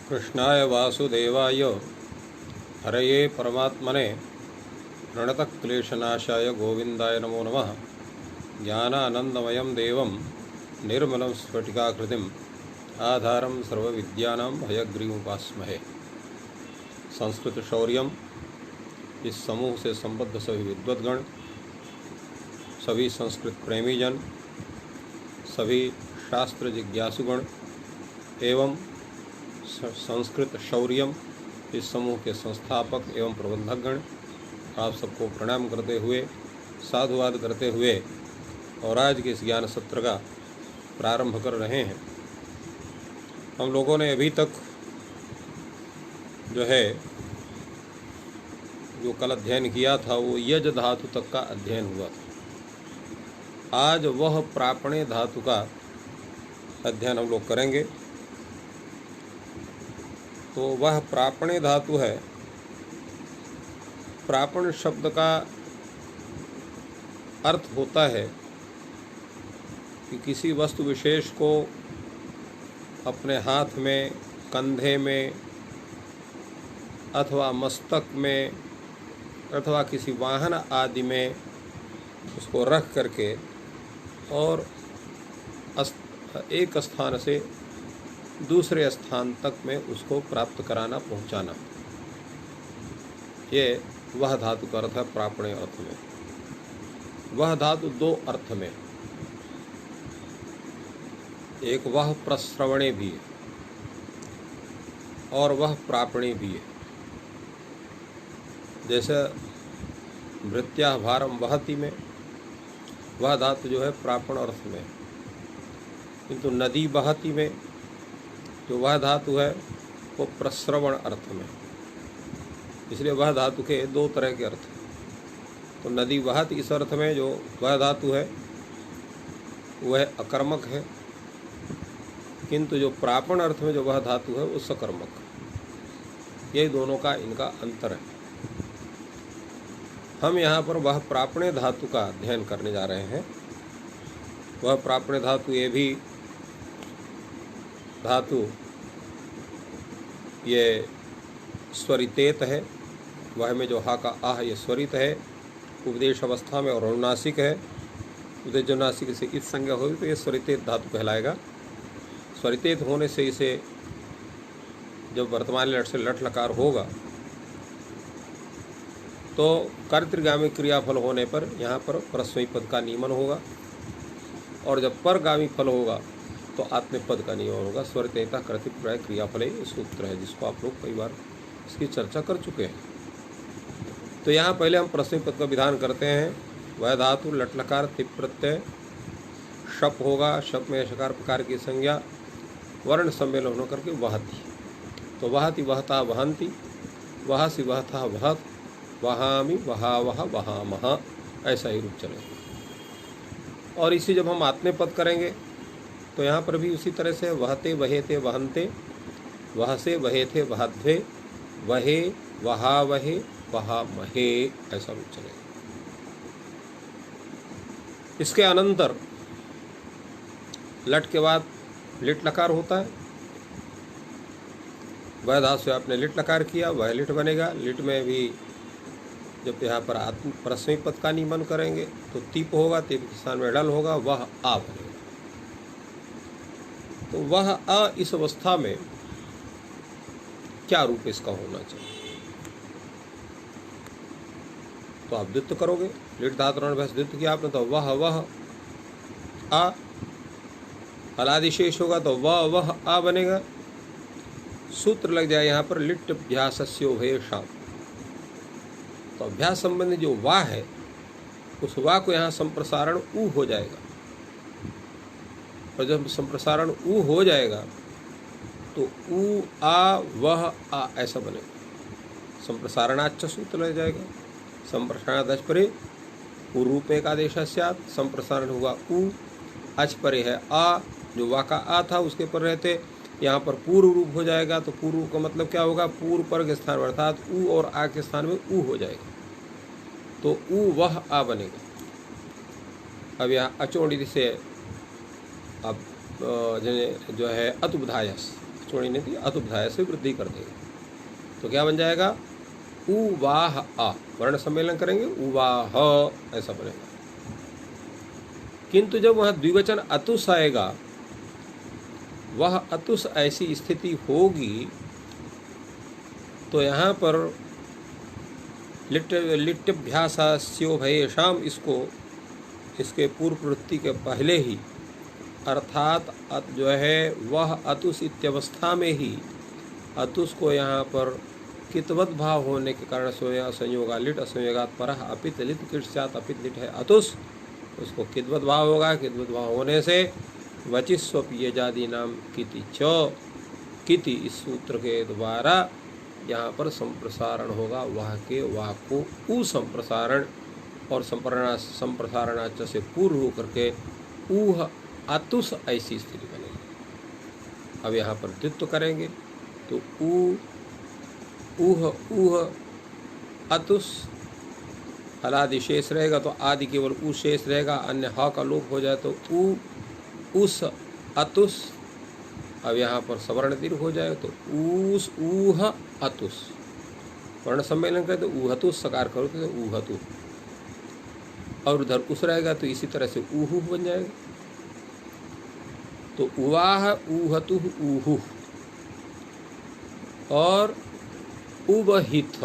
कृष्णाय वासुदेवाय हरये परमात्मने प्रणतक्लेशनाशाय गोविंदाय नमो नमः। ज्ञानानंदमयं देवं निर्मलं स्फटिकाकृतिम् आधारं सर्वविद्यानां हयग्रीवमुपास्महे। संस्कृत शौर्यम इस समूह से संबद्ध सभी विद्वद्गण, सभी संस्कृत प्रेमीजन, सभी शास्त्र जिज्ञासुगण एवं संस्कृत शौर्यम इस समूह के संस्थापक एवं प्रबंधकगण, आप सबको प्रणाम करते हुए, साधुवाद करते हुए और आज के इस ज्ञान सत्र का प्रारंभ कर रहे हैं। हम लोगों ने अभी तक जो कल अध्ययन किया था वो यज धातु तक का अध्ययन हुआ था। आज वह प्रापणे धातु का अध्ययन हम लोग करेंगे। तो वह प्रापणे धातु है। प्रापण शब्द का अर्थ होता है कि किसी वस्तु विशेष को अपने हाथ में, कंधे में अथवा मस्तक में अथवा किसी वाहन आदि में उसको रख करके और एक स्थान से दूसरे स्थान तक में उसको प्राप्त कराना, पहुंचाना, ये वह धातु का अर्थ है प्रापणे अर्थ में। वह धातु दो अर्थ में, एक वह प्रश्रवणे भी है और वह प्रापणे भी है। जैसे भृत्या भारम वहति में वह धातु जो है प्रापण अर्थ में, किंतु नदी बहति में जो वह धातु है वो प्रश्रवण अर्थ में। इसलिए वह धातु के दो तरह के अर्थ हैं। तो नदी वहत इस अर्थ में जो वह धातु है वह अकर्मक है, किंतु जो प्रापण अर्थ में जो वह धातु है वो सकर्मक। यही दोनों का इनका अंतर है। हम यहाँ पर वह प्रापणे धातु का अध्ययन करने जा रहे हैं। वह प्रापणे धातु ये भी धातु ये स्वरितेत है। वह में जो हा का आह ये स्वरित है, उपदेश अवस्था में और अनुनासिक है। उपदेश अनुनासिक से इस संज्ञा होगी तो ये स्वरितेत धातु कहलाएगा। स्वरितेत होने से इसे जब वर्तमान लट से लट लकार होगा तो कर्तृगामी क्रियाफल होने पर यहाँ पर परस्मयी पद का नियमन होगा, और जब परगामी फल होगा तो आत्मपद का नियमन होगा। स्वरितेता कर्तृप्राय क्रियाफल ये सूत्र है जिसको आप लोग कई बार इसकी चर्चा कर चुके हैं। तो यहाँ पहले हम परस्मयी पद का विधान करते हैं। वह धातु लट लकार तिप प्रत्यय शप होगा। शप में शकार प्रकार की संज्ञा वर्ण सम्मेलन होकर के वहति। तो वहति वहता वहंती, वहसि वहता वहत, वहामि वहावह वहामह, ऐसा ही रूप चलेगा। और इसी जब हम आत्मपद करेंगे तो यहाँ पर भी उसी तरह से वहते वहेते वहंते, वहसे वहेथे वहध्वे, वहे वहावहे वहामहे, ऐसा रूप चलेगा। इसके अनंतर लट के बाद लिट लकार होता है। वह धातु से आपने लिट लकार किया, वह लिट बनेगा। लिट में भी जब यहाँ पर आत्म परस्मयी पद का नियमन करेंगे तो तीप होगा, तीप के स्थान में डल होगा, वह आ बनेगा। तो वह अ इस अवस्था में क्या रूप इसका होना चाहिए? तो आप द्वित्व करोगे। लिट धातु द्वित्व किया आपने तो वह आ, अलादिशेष होगा तो वह आ बनेगा। सूत्र लग जाए यहाँ पर लिट अभ्यासस्योभयेषाम्। तो अभ्यास संबंधी जो वाह है उस वाह को यहाँ संप्रसारण ऊ हो जाएगा, और जब संप्रसारण ऊ हो जाएगा तो ऊ आ वह आ ऐसा बनेगा। संप्रसारणाच्च सूत्र लग जाएगा। संप्रसारणादच परे पूर्व एक आदेश स्यात्। संप्रसारण हुआ ऊ, अच परे है आ, जो वा का आ था उसके पर रहते यहाँ पर पूर्व रूप हो जाएगा। तो पूर्व का मतलब क्या होगा? पूर्व पर के स्थान में, अर्थात ऊ और आ के स्थान में ऊ हो जाएगा, तो ऊ वह आ बनेगा। अब यहाँ अचोड़ी से अब जो है अतुबधायस छोड़ी नहीं थी, अतुपधाय से वृद्धि कर देगा। तो क्या बन जाएगा? उवाह आ, वर्ण सम्मेलन करेंगे उवाह, ऐसा बनेगा। किंतु जब वहाँ द्विवचन अतुस आएगा, वह अतुस ऐसी स्थिति होगी तो यहाँ पर लिट्यभ्यासास्योभयेषाम, इसको इसके पूर्व प्रवृत्ति के पहले ही, अर्थात जो है वह अतुस इत्यवस्था में ही अतुस को यहाँ पर कितवत भाव होने के कारण संयोगा लिट असंयोगात परः अपित लिट किट स्यात्, अपित लिट है अतुस, उसको कितवत भाव होगा। कितवत भाव होने से वचिस्वपीयजादि नाम किति च, किति इस सूत्र के द्वारा यहाँ पर संप्रसारण होगा। वाह के वाह को ऊ संप्रसारण और संप्रसारणाच से पूर्व होकर के ऊह अतुस ऐसी स्थिति बनेगी। अब यहाँ पर द्वित्व करेंगे तो ऊह ऊह अतुस, हलादि शेष रहेगा तो आदि केवल ऊ शेष रहेगा, अन्य ह का लोप हो जाए तो ऊ उस अतुस। अब यहाँ पर सवर्ण दीर्घ हो जाए तो ऊस ऊह अतुस, वर्ण सम्मेलन करें तो ऊहतुस, सकार करो तो ऊहतु, और उधर उस रहेगा तो इसी तरह से ऊहु बन जाएगा। तो उवाह ऊहतु ऊहु और उवहित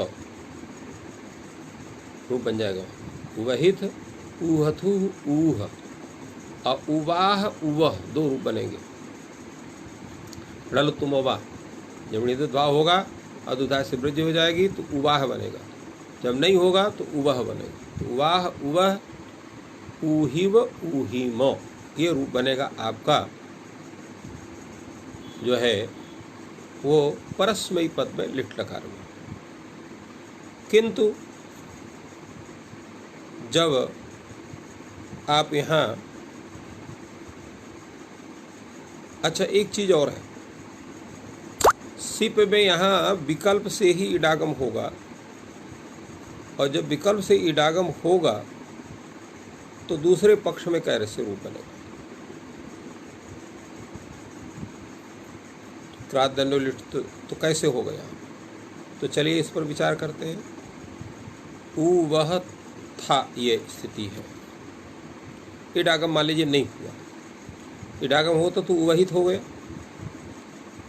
रूप बन जाएगा। उवहित ऊहथु ऊह और उवाह उवह, दो रूप बनेंगे। ड़ल तुम उवाह, जब निद्भाव होगा अदुधाय से वृद्धि हो जाएगी तो उवाह बनेगा, जब नहीं होगा तो उवह बनेगा। तो उवाह उवह ऊहिव ऊहिम, ये रूप बनेगा आपका जो है वो परस्मयी पद में लिट लकार में। किंतु जब आप यहाँ, अच्छा एक चीज और है, सिप में यहाँ विकल्प से ही इडागम होगा, और जब विकल्प से इडागम होगा तो दूसरे पक्ष में कैरस्य रूप बनेगा। क्रादंडो लिट तो कैसे होगा यहाँ? तो चलिए इस पर विचार करते हैं। ऊ वह था, ये स्थिति है। इडागम मान लीजिए नहीं हुआ, इडागम होता तो उवहित हो गया।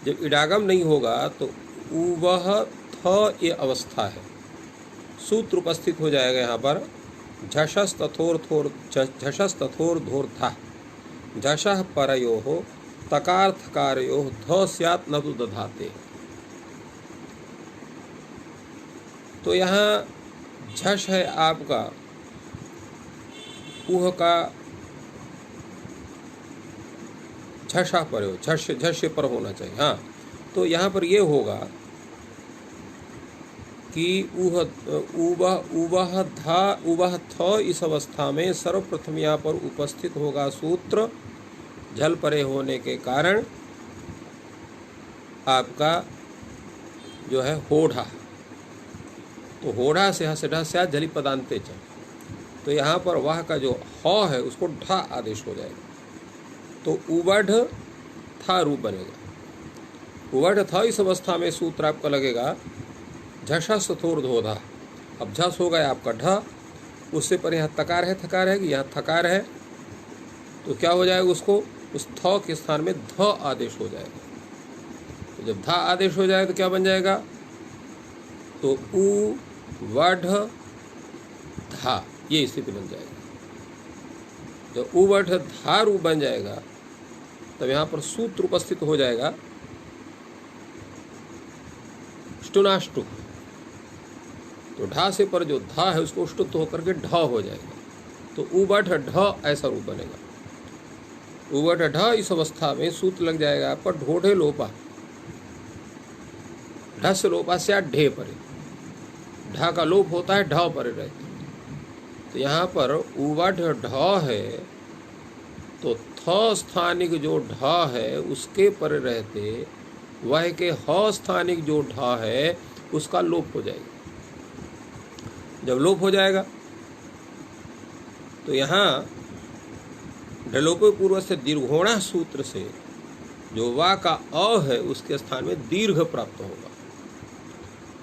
जब इडागम नहीं होगा तो उवह थ ये अवस्था है, सूत्र उपस्थित हो जाएगा यहाँ पर। झषस तथोर धोर था, झषः परयोः तकार थकारयोः ध स्यात् न तु दधाते। तो यहाँ झष है आपका ऊह का झषा पर हो, झष पर होना चाहिए। हाँ, तो यहाँ पर ये होगा कि उवह थ इस अवस्था में सर्वप्रथम यहाँ पर उपस्थित होगा सूत्र झल परे होने के कारण आपका जो है होढ़ा। तो होढ़ा से हसढ़ा से झली पदांते च, तो यहाँ पर वाह का जो ह है उसको ढा आदेश हो जाएगा। तो उवढ़ था रूप बनेगा। उवढ़ था इस अवस्था में सूत्र आपका लगेगा झषा सथोर धोधा। अब झस हो गया आपका ढ, उससे पर यहाँ तकार है, थकार है कि यहाँ थकार है, तो क्या हो जाएगा, उसको उस थ के स्थान में ध आदेश हो जाएगा। तो जब ध आदेश हो जाएगा तो क्या बन जाएगा, तो उ वढ़ धा, ये स्थिति बन जाएगी। जब उवढ़ धा रूप बन जाएगा तब यहाँ पर सूत्र उपस्थित हो जाएगा ष्टुनाष्टु। तो ढा से पर जो धा है उसको ष्टुत होकर के ढ हो जाएगा। तो उवढ़ ढ ऐसा रूप बनेगा। उवढ़ ढ इस अवस्था में सूत्र लग जाएगा आपका ढोढ़े लोपा, ढ से लोपा से ढे परे, ढा का लोप होता है ढ परे रहते। तो यहाँ पर उवढ़ ढ है तो थ स्थानिक जो ढ है उसके पर रहते वह के ह स्थानिक जो ढ है उसका लोप हो जाएगा। जब लोप हो जाएगा तो यहाँ ढलोपे पूर्व से दीर्घोणा सूत्र से जो वा का अ है उसके स्थान में दीर्घ प्राप्त होगा।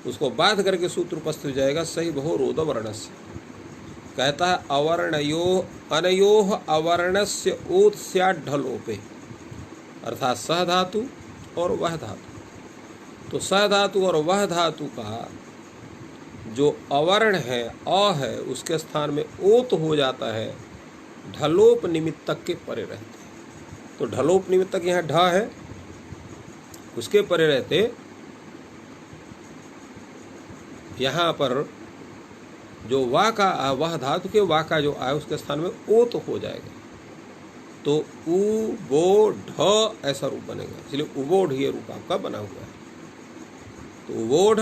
उसको बाध करके सूत्र उपस्थित हो जाएगा सही बहु रोध वर्णस्य। कहता है अवर्णयो अनयोः अवर्णस्य ओत स्यात् ढलोपे, अर्थात सह धातु और वह धातु। तो सह धातु और वह धातु का जो अवर्ण है अ है उसके स्थान में ओत हो जाता है ढलोप निमित्तक के परे रहते। तो ढलोप निमित्तक यहाँ ढ है, उसके परे रहते यहाँ पर जो वा का वह धातु के वा का जो आए उसके स्थान में ओत हो जाएगा। तो उ बो ढ ऐसा रूप बनेगा, इसलिए उबोढ़ ये रूप आपका बना हुआ है। तो उबोढ़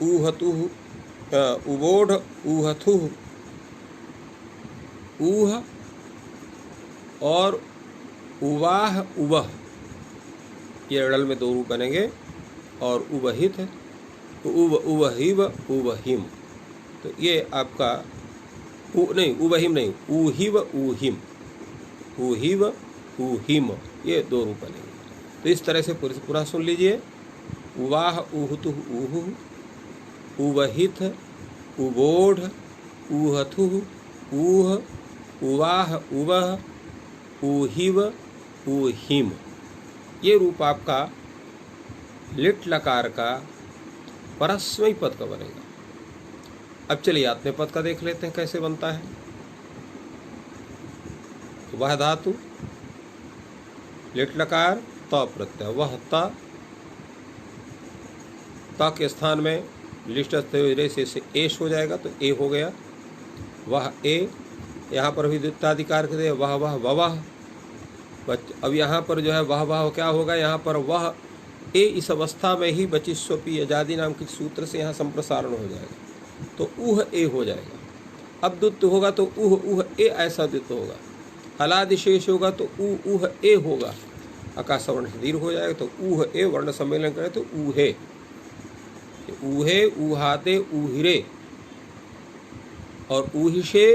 ऊहतुः, उबोढ़ ऊहथुः, ऊह और उवाह उवह, ये अड़ल में दो रूप बनेंगे। और उवहित उव उवहिव उवहिम, तो ये आपका नहीं उवहिम नहीं उहिव उहिम, उहिव उहिम, ये दो रूप बनेंगे। तो इस तरह से पूरा सुन लीजिए। उवाह उहुतुः उहुः, उवहित उबोढ़ ऊहथुः ऊह, उवाह उवह उहिव उहिम, ये रूप आपका लिट लकार का परस्मई पद का बनेगा। अब चलिए आत्मनेपद पद का देख लेते हैं कैसे बनता है। वह धातु लिट लकार त प्रत्यय, वह त के स्थान में लिष्ट से एश हो जाएगा, तो ए हो गया। वह ए, यहाँ पर भी द्वित्वाधिकार के दे वह वह वह। अब यहाँ पर जो है वह वह क्या होगा, यहाँ पर वह ए इस अवस्था में ही बचिस्वपी आजादी नाम के सूत्र से यहाँ संप्रसारण हो जाएगा, तो ऊह ए हो जाएगा। अब द्वित्व होगा तो ऊह ए ऐसा द्वित्व होगा। हलादिशेष होगा तो ऊह ए होगा। आकाश वर्ण से दीर्घ हो जाएगा तो ऊह ए वर्ण सम्मेलन करें तो ऊहे, ऊहे ऊहाते ऊहिरे और ऊहिशे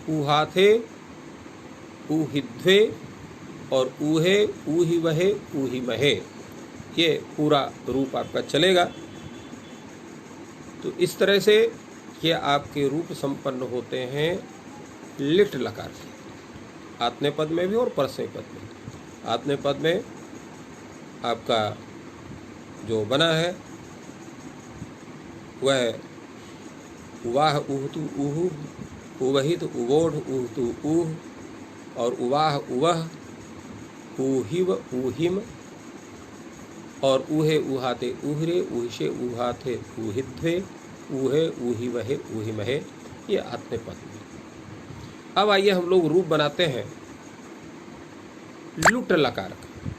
ऊहाथे ऊहिध्वे और ऊहे ऊहि वहे ऊहि महे, ये पूरा रूप आपका चलेगा। तो इस तरह से ये आपके रूप संपन्न होते हैं लिट लकार से, आत्मनेपद में भी और परस्मय पद में। आत्मनेपद में आपका जो बना है वह उवाह उहतु उहु, उवहित उबोढ़ उहतु उह और उवाह उवह ऊहिव ऊहिम और ऊहे ऊहाते ऊहरे ऊहिशे ऊहाथे ऊहिध्वे ऊहे ऊहि वहे ऊहि महे, ये आत्मनेपद में। अब आइए हम लोग रूप बनाते हैं लुट लकार का।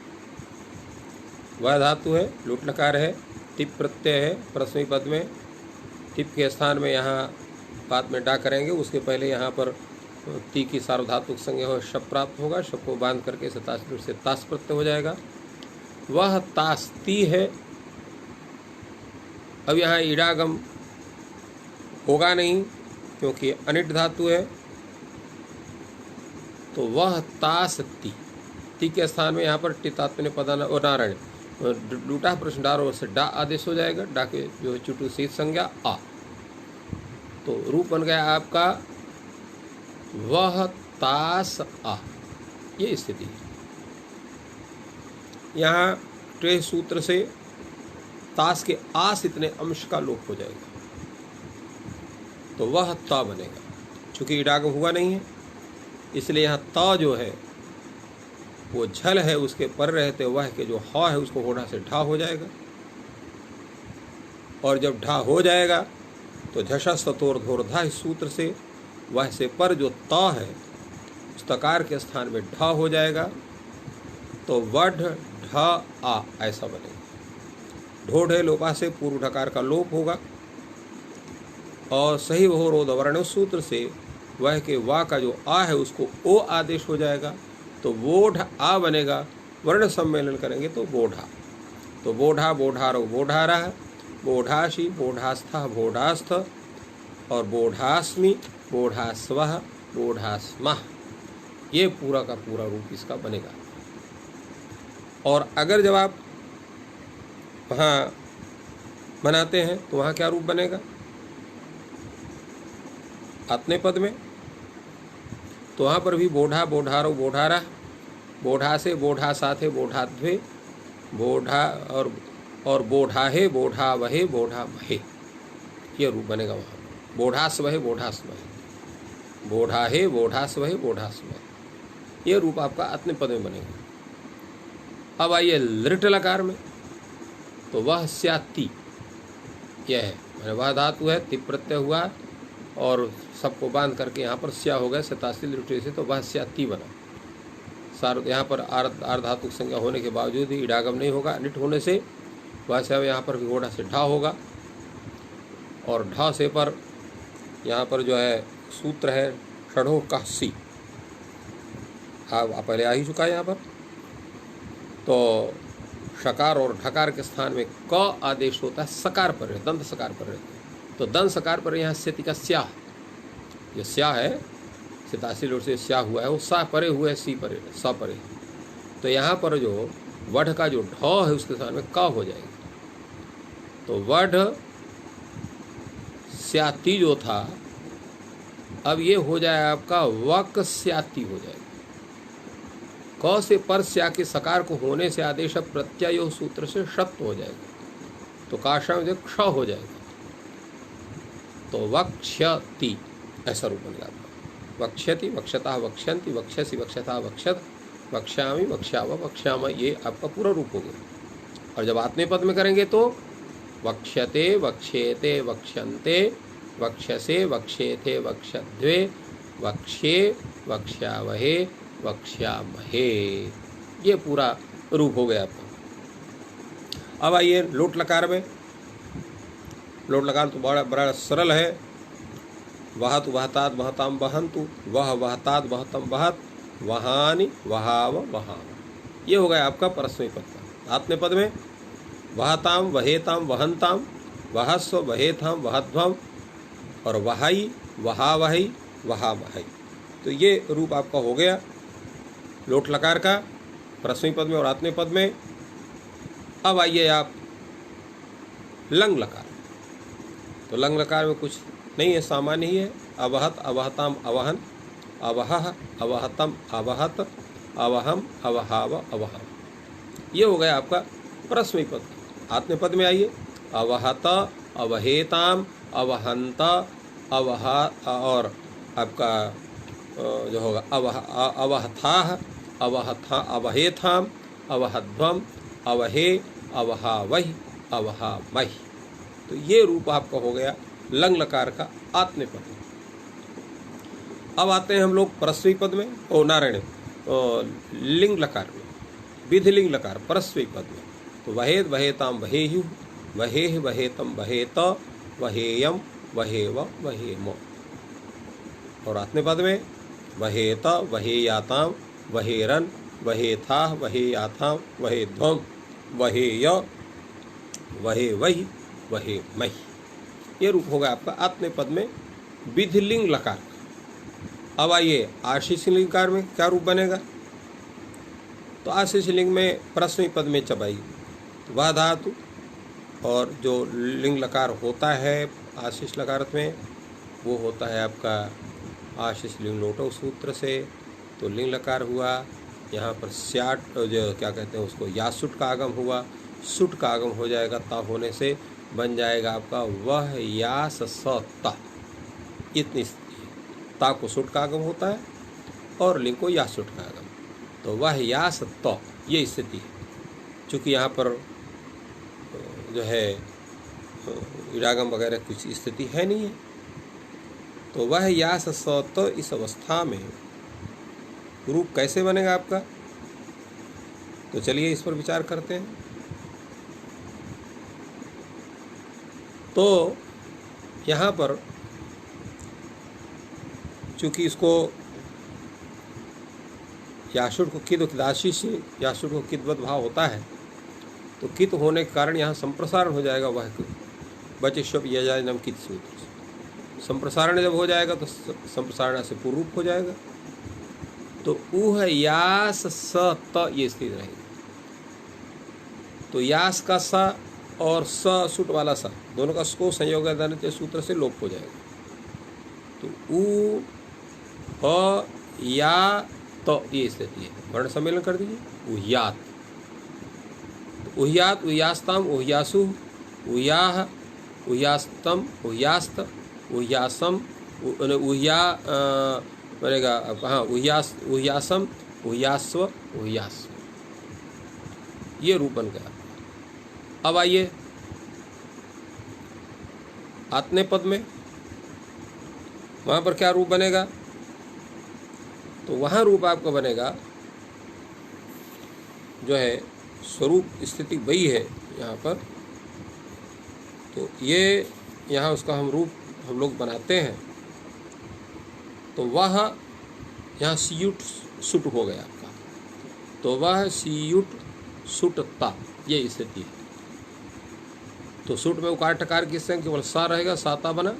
वह धातु है, लुट लकार है, टिप प्रत्यय है परस्मई पद में। टिप के स्थान में यहाँ बाद में डा करेंगे, उसके पहले यहाँ पर ती की सार्वधातुक संज्ञा हो शब प्राप्त होगा। शब को बांध करके सताश से ताश प्रत्यय हो जाएगा। वह तास्ती है। अब यहाँ ईडागम होगा नहीं क्योंकि अनिट धातु है, तो वह तास्ती, ती के स्थान में यहाँ पर टितात्मने पदान और नारायण डूटा प्रश्नडार से डा आदेश हो जाएगा। डा के जो है चुटू शीत संज्ञा आ, तो रूप बन गया आपका वह तास आ, ये स्थिति है। यहाँ ट्रे सूत्र से तास के आस इतने अंश का लोप हो जाएगा, तो वह ता बनेगा। चूंकि इडागम हुआ नहीं है इसलिए यहाँ ता जो है वो झल है, उसके पर रहते वह के जो हा है उसको होड़ा से ढा हो जाएगा। और जब ढा हो जाएगा तो झषा सतोर धोरधा इस सूत्र से वह से पर जो ता है उस तकार के स्थान में ढा हो जाएगा, तो वढ़ ढा आ ऐसा बनेगा। ढोढ़ लोपा से पूर्व ढकार का लोप होगा और सही वह रोध वर्ण सूत्र से वह के वा का जो आ है उसको ओ आदेश हो जाएगा, तो बोढ़ आ बनेगा। वर्ण सम्मेलन करेंगे तो बोढ़ा, तो बोढ़ा बोढ़ारो बोढ़ारा, बोढ़ाशी बोढ़ास्था बोढ़ास्थ और बोढ़ास्मि बोढ़ास्वः बोढ़ास्मः, ये पूरा का पूरा रूप इसका बनेगा। और अगर जब आप वहाँ बनाते हैं तो वहाँ क्या रूप बनेगा आत्ने पद में? तो वहाँ पर भी बोढ़ा, बोढ़ारो, बोढ़ारा, बोढ़ा से, बोढ़ा साथे, बोढ़ाध्वे, बोढ़ा और बोढ़ा है, बोढ़ा वहे, बोढ़ा महे, ये रूप बनेगा वहाँ। बोढ़ास वहे, बोढ़ास वहे, बोढ़ा है, बोढ़ास वहे, बोढ़ास वहे, ये रूप आपका आत्ने पद में बनेगा। अब आइए लृट लकार में, तो वह स्याति, यह है मैंने वह धातु है, तिप प्रत्यय हुआ और सबको बांध करके यहाँ पर स्या हो गया सतासी लृटे से, तो वह स्याति बना। सार यहाँ पर आर्ध धातु संज्ञा होने के बावजूद ही इडागम नहीं होगा, निट होने से वह से यहाँ पर भी घोड़ा से ढा होगा, और ढा से पर यहाँ पर जो है सूत्र है षढ़ो का सी, पहले आ ही चुका है यहाँ पर। तो शकार और ढकार के स्थान में क आदेश होता है सकार पर, दंत सकार पर रहते हैं, तो दंत सकार पर यहाँ स्थिति का स्या, जो स्या है सितासी लोट से स्या हुआ है वो सा परे हुआ है, सी परे, सा परे, तो यहाँ पर जो वढ़ का जो ढ है उसके स्थान में क हो जाएगा। तो वढ़ स्याति जो था अब ये हो जाए आपका वक स्याति हो जाएगा। क से पर स्या के सकार को होने से आदेश प्रत्यय सूत्र से शब्द हो जाएगा, तो काशा में क्ष हो जाएगा, तो वक्ष्यति ऐसा रूप बनेगा आपका। वक्ष्यति, वक्षता, वक्ष्यन्ति, वक्ष्यसि, वक्षता, वक्षत, वक्ष्यामि, वक्ष्याव, वक्ष्याम, ये आपका पूरा रूप हो गया। और जब आत्मे पद में करेंगे तो वक्ष्यते, वक्ष्येते, वक्ष्यन्ते, वक्ष्यसे, वक्ष्येथे, वक्ष्यध्वे, वक्ष्ये, वक्ष्यावहे, वक्ष्यामहे, ये पूरा रूप हो गया आपका। अब आइए लोट लकार में। लोट लकार तो बड़ा सरल है। वहतु, वहतात, वहताम, वहंतु, वह, वहतात, वहतम, वहत, वहानि, वहाव, वहाम, ये हो गया आपका परस्मै पद का। आत्मे पद में वहताम, वहेताम, वहंताम, वहस्व, वहेथाम, वहध्वम, और वहाई, वहावहि, वहामहि, तो ये रूप आपका हो गया लोट लकार का परस्मै पद में और आत्मे पद में। अब आइए आप लंग लकार। तो लंग लकार में कुछ नहीं है, सामान्य ही है। अवहत, अवहताम, अवहन, अवहः, अवहतम, अवहत, अवहम, अवहाव, अवहम, ये हो गया आपका परस्मै पद। आत्मे पद में आइए अवहत, अवहेताम, अवहंत, अवहा, और आपका जो होगा अवहथाह, अवहथा, अवहेथाम, अवहध्वम, अवहे, अवहावहि, अवहामहि, तो ये रूप आपका हो गया लंग लकार का आत्मे पद में। अब आते हैं हम लोग परस्मै पद में, ओ नारायण लिंग लकार में, विधि लिंग लकार परस्मै पद में। तो वहेद, वहेताम, वहेयु, वहेह, वहेतम, वहेत, वहेयम, वहेव, वहेम, और आत्मे पद में वहेत, वहेयाताम, वहेरन, वहेथाह, वहेयाथाम, वहेध्वम, वहेय, वहेवहि, वहेमहि, ये रूप होगा आपका आत्मे पद में विधिलिंग लकार। अब आइए आशीष लिंगकार में क्या रूप बनेगा। तो आशीष लिंग में परस्मै पद में चबाई वह धातु, और जो लिंग लकार होता है आशीष लकार में वो होता है आपका आशीष लिंग लोटो सूत्र से, तो लिंग लकार हुआ। यहाँ पर स्याट जो क्या कहते हैं उसको यासुट का आगम हुआ, सुट का आगम हो जाएगा ता होने से, बन जाएगा आपका वह यास स ता, इतनी ता को सुट का आगम होता है और लिंग को यासुट का आगम, तो वह यास त, ये स्थिति है। चूँकि यहाँ पर जो है इडागम वगैरह कुछ स्थिति है नहीं है, तो वह यास स त इस अवस्था में रूप कैसे बनेगा आपका, तो चलिए इस पर विचार करते हैं। तो यहाँ पर चूँकि इसको याशुट को किद किदाशी से याशुट को किदवत भाव होता है, तो कित होने के कारण यहाँ संप्रसारण हो जाएगा। वह बचिष्व यजानम कित सूत्र से संप्रसारण जब हो जाएगा तो संप्रसारण से पूर्व रूप हो जाएगा। तो ऊह यास स त ये स्थिति रहेगी। तो यास का सा और स सुट वाला सा दोनों का को संयोग सूत्र से लोप हो जाएगा। तो उ ह या तो ये स्थिति है। वर्ण सम्मेलन कर दीजिए। उह्यात, तो उह्यात, उह्यास्ताम, उह्यासु, उह्याह, उह्यास्तम, उह्यास्त, उह्यासम, उह्या बनेगा हाँ उह्यास, उह्यासम, उह्यास्व, उह्यास्व, ये रूप बन गया। अब आइए आत्ने पद में, वहाँ पर क्या रूप बनेगा? तो वहाँ रूप आपका बनेगा जो है स्वरूप स्थिति वही है यहाँ पर। तो ये यहाँ उसका हम रूप हम लोग बनाते हैं। तो वह यहाँ सियुट सुट हो गया आपका। तो वह सियुट सुटता, ये स्थिति है। तो सुट में उकार टकार की संग केवल सा रहेगा, साता बना,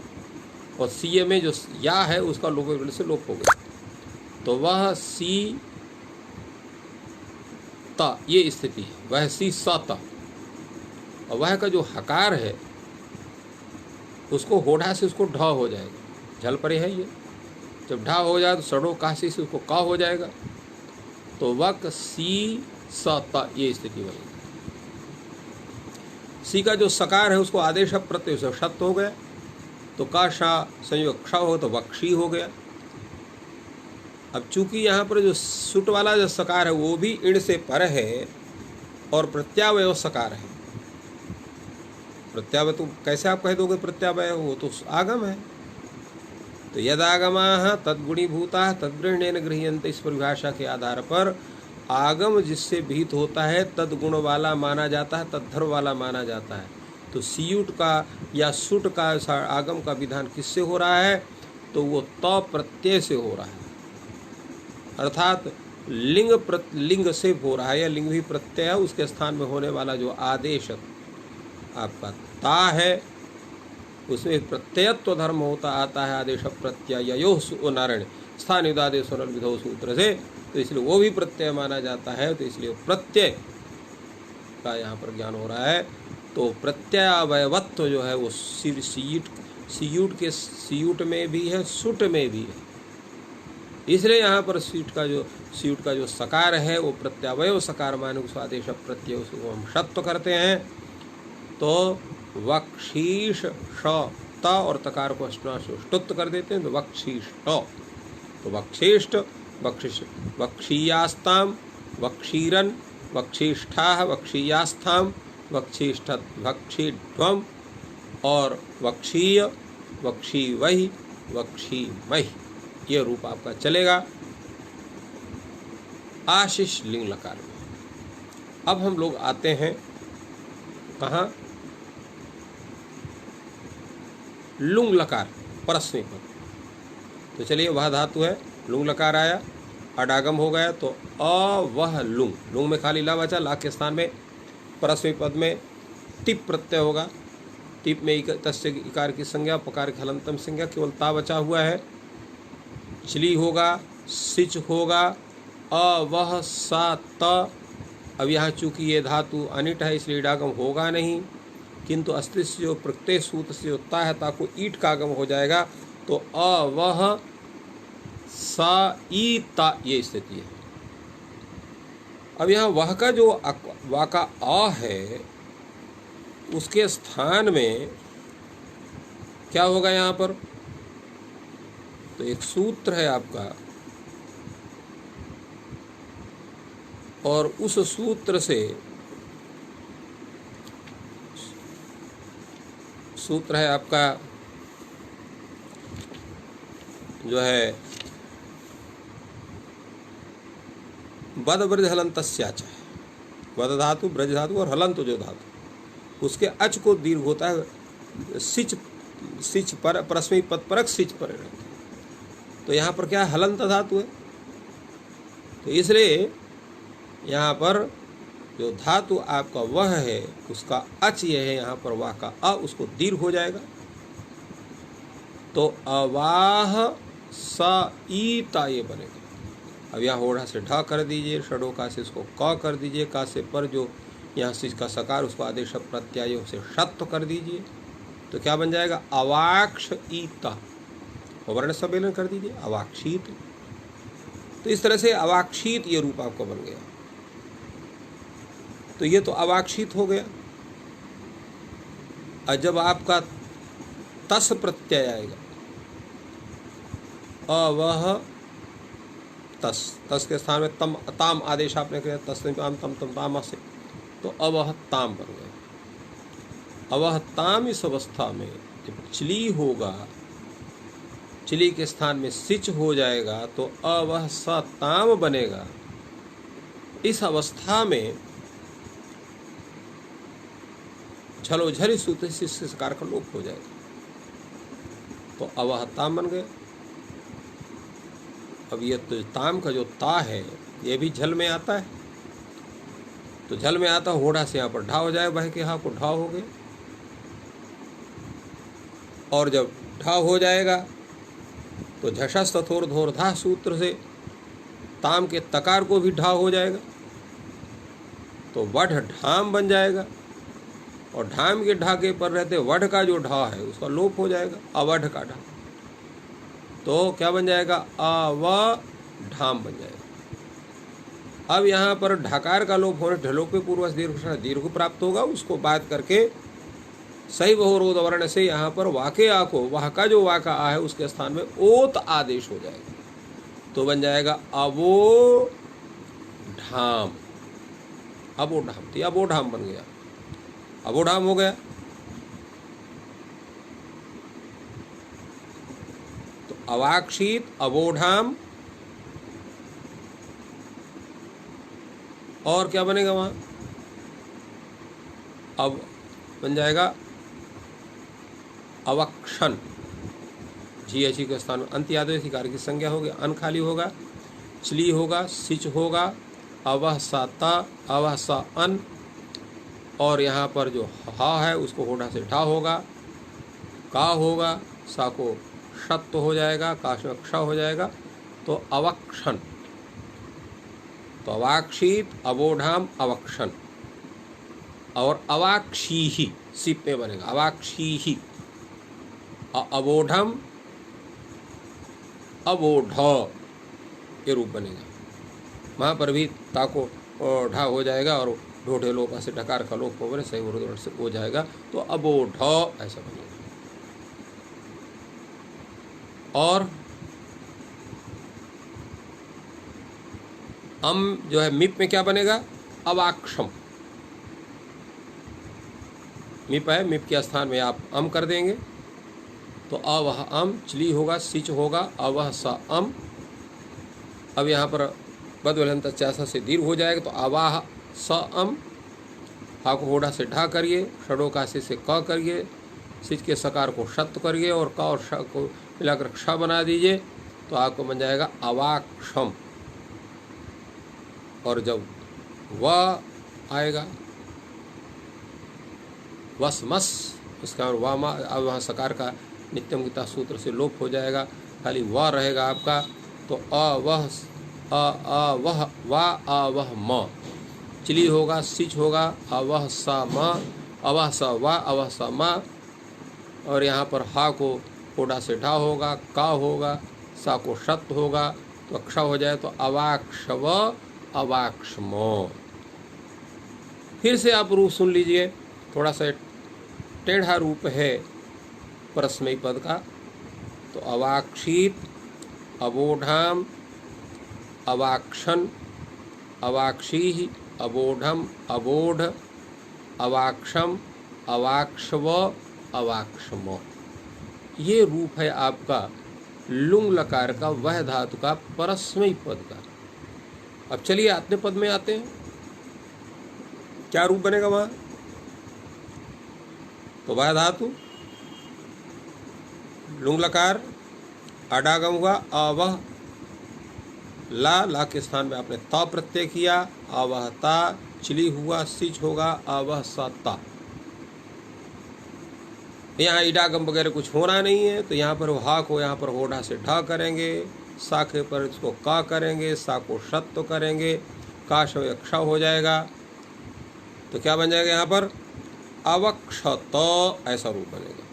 और सीए में जो या है उसका लोप से लोप हो गया। तो वह सी ता, ये स्थिति है। वह सी साता, और वह का जो हकार है उसको होढ़ा से उसको ढ हो जाएगा। झल परे है ये, जब ढा हो जाए तो सड़ो काशी से उसको का हो जाएगा। तो वक सी सता, ये स्थिति बनेगी। सी का जो सकार है उसको आदेश प्रत्यय से शत हो गया। तो का शा संयोग क्ष हो तो वक्षी हो गया। अब चूंकि यहाँ पर जो सुट वाला जो सकार है वो भी इण से पर है और प्रत्यावय सकार है। प्रत्यावय तो कैसे आप कह दोगे प्रत्यावय? वो तो आगम है। तो यदागमाः तद्गुणीभूताः तद्गृह्णेन गृह्यन्ते, इस परिभाषा के आधार पर आगम जिससे भीत होता है तद्गुण वाला माना जाता है, तद्धर्व वाला माना जाता है। तो सियुट का या सुट का आगम का विधान किससे हो रहा है? तो वो त प्रत्यय से हो रहा है, अर्थात लिंग से हो रहा है, या लिंग भी प्रत्यय है, उसके स्थान में होने वाला जो आदेश आपका ता है उसमें प्रत्ययत्व धर्म होता आता है। आदेश प्रत्ययो नारायण स्थान युदादेश विधो सूत्र से, तो इसलिए वो भी प्रत्यय माना जाता है। तो इसलिए प्रत्यय का यहाँ पर ज्ञान हो रहा है। तो प्रत्ययावयवत्व जो है वो सियुट में भी है, सुट में भी है। इसलिए यहाँ पर सियुट का जो सकार है वो प्रत्यावय सकार माने उस आदेश प्रत्यय उसको हम शत्व करते हैं। तो वक्षीष श त और तकार को अष्टुत्व कर देते हैं। तो वक्षीष्ट, तो वक्षेष्ट, वक्षीयास्ताम, वक्षीरन, वक्षिष्ठाः, वक्षीयास्थाम, वक्षिष्ठ, वक्षीध्वम और वक्षीय, वक्षीवहि, वक्षीमहि, ये रूप आपका चलेगा आशिष लिंग लकार में। अब हम लोग आते हैं कहाँ? लुंग लकार परस्मै पद। तो चलिए वह धातु है, लुंग लकार आया, अडागम हो गया। तो अ वह लुंग, लुंग में खाली ला बचा, ला के स्थान में परस्मै पद में टिप प्रत्यय होगा। टिप में तस्य इकार की संज्ञा, पकार की हलंतम संज्ञा, केवल ता बचा हुआ है। चली होगा, सिच होगा, अ वह सा त। अब यहाँ चूंकि ये धातु अनिट है इसलिए इडागम होगा नहीं, किंतु अस्तित्व से जो प्रत्यय सूत्र से जो ता है ता को ईट का आगम हो जाएगा। तो अ वह सा ई ता, ये स्थिति है। अब यहाँ वह का जो वा का अ है उसके स्थान में क्या होगा यहाँ पर? तो एक सूत्र है आपका, और उस सूत्र से सूत्र है आपका जो है वद ब्रज हलंत, वद धातु, ब्रज धातु और हलंत जो धातु, उसके अच को दीर्घ होता है। सिच पर परस्मै पद परक सिच पर रहता है। तो यहाँ पर क्या है? हलंत धातु है। तो इसलिए यहाँ पर जो धातु आपका वह है उसका अच ये है, यहाँ पर वाह का अ उसको दीर्घ हो जाएगा। तो अवाह स ई ता, ये बनेगा। अब यहाँ होड़ा से ढा कर दीजिए, षडो का से इसको क कर दीजिए, का से पर जो यहाँ सिच का सकार, उसको आदेश प्रत्यायों से शत्व कर दीजिए तो क्या बन जाएगा? अवाक्षीता। वर्ण सम्मेलन कर दीजिए, अवाक्षीत। तो इस तरह से अवाक्षीत ये रूप आपका बन गया। तो ये तो अवाक्षित हो गया। और जब आपका तस प्रत्यय आएगा, अवह तस, तस के स्थान में तम ताम आदेश आपने किया, तस तम तम ताम से, तो अवह ताम बन गया। अवह ताम इस अवस्था में जब चिली होगा, चिली के स्थान में सिच हो जाएगा तो अवह स ताम बनेगा। इस अवस्था में झलोझरी सूत्र से सकार का लोप हो जाएगा तो अवह ताम बन गया। अब ये तो ताम का जो ता है ये भी झल में आता है, तो झल में आता होड़ा से यहाँ पर ढा हो जाए, बह के यहाँ को ढा हो गया। और जब ढा हो जाएगा तो झषस तथोर धोर धा सूत्र से ताम के तकार को भी ढा हो जाएगा तो वढ़ ढाम बन जाएगा। और ढाम के ढाके पर रहते वढ़ का जो ढा है उसका लोप हो जाएगा, अवढ़ का ढा, तो क्या बन जाएगा? अवढाम बन जाएगा। अब यहाँ पर ढकार का लोप होने ढलोपे पूर्वज दीर्घ प्राप्त होगा। उसको बात करके सही बहुरोध वर्ण से यहाँ पर वाके आ को, वह का जो वाका आ है उसके स्थान में ओत आदेश हो जाएगा तो बन जाएगा अवो ढाम। अवोढाम थी, अवोढाम बन गया, अवोढाम हो गया। तो अवाक्षित, अवोढाम, और क्या बनेगा वहां? अब बन जाएगा अवक्षण। झी के स्थान में अंत याद है, कार्य की संज्ञा होगी, अन खाली होगा, चली होगा, सिच होगा, अवह सा ता, अवह सा अन, और यहाँ पर जो हा है उसको होड़ा से ढा होगा, का होगा, सा को शत हो जाएगा, काश में क्ष हो जाएगा तो अवक्षण। तो अवाक्षित, अवोढाम, अवक्षण। और अवाक्षी ही सिप में बनेगा, अवाक्षी ही, अवोढम, अवोढ ये रूप बनेगा। वहाँ पर भी ता को ढा हो जाएगा और ढोढे लोपा से ढकार का लोप हो सही वर्ण से हो जाएगा तो अवोढ ऐसा बनेगा। और अम जो है मिप में क्या बनेगा? अवाक्षम। मिप है, मिप के स्थान में आप अम कर देंगे तो अवह अम, चली होगा, सिच होगा, अवह स अम। अब यहाँ पर बदवलंत चासा से दीर्घ हो जाएगा तो अवाह स अम, हा को होड़ा से ढा करिए, षडो का से क करिए, सिच के सकार को शत करिए और क और श को मिलाकर क्ष बना दीजिए तो आपको बन जाएगा अवाक्षम। और जब व आएगा वसमस, उसका वामा, अब वहाँ सकार का नित्यम गीता सूत्र से लोप हो जाएगा, खाली व रहेगा आपका तो अवह अवह वा अवह म, चिली होगा, सिच होगा, अवह सा म, अवह सा वा, अवह सा म, और यहाँ पर हा को होड़ा से ढा होगा, का होगा, सा को शत होगा तो अक्ष हो जाए तो अवाक्षव, अवाक्षम। फिर से आप रूप सुन लीजिए, थोड़ा सा टेढ़ा रूप है परस्मयी पद का। तो अवाक्षित, अवोढाम, अवाक्षण, अवाक्षी, अवोढम, अवोढ, अवाक्षम, अवाक्षव, अवाक्षम। ये रूप है आपका लुंग लकार का, वह धातु का परस्मयी पद का। अब चलिए आत्म पद में आते हैं, क्या रूप बनेगा वहां? तो वह धातु लुंग लकार, अडागम हुआ, अवह, ला के स्थान में आपने ता प्रत्यय किया, अवहता, चिली हुआ, सिच होगा, अवह सता। यहाँ इडागम वगैरह कुछ होना नहीं है तो यहाँ पर हा को यहाँ पर होड़ा से ढा करेंगे, सा के पर इसको का करेंगे, सा को शत करेंगे, का क्षय हो जाएगा, तो क्या बन जाएगा यहाँ पर? अवक्षत ऐसा रूप बनेगा।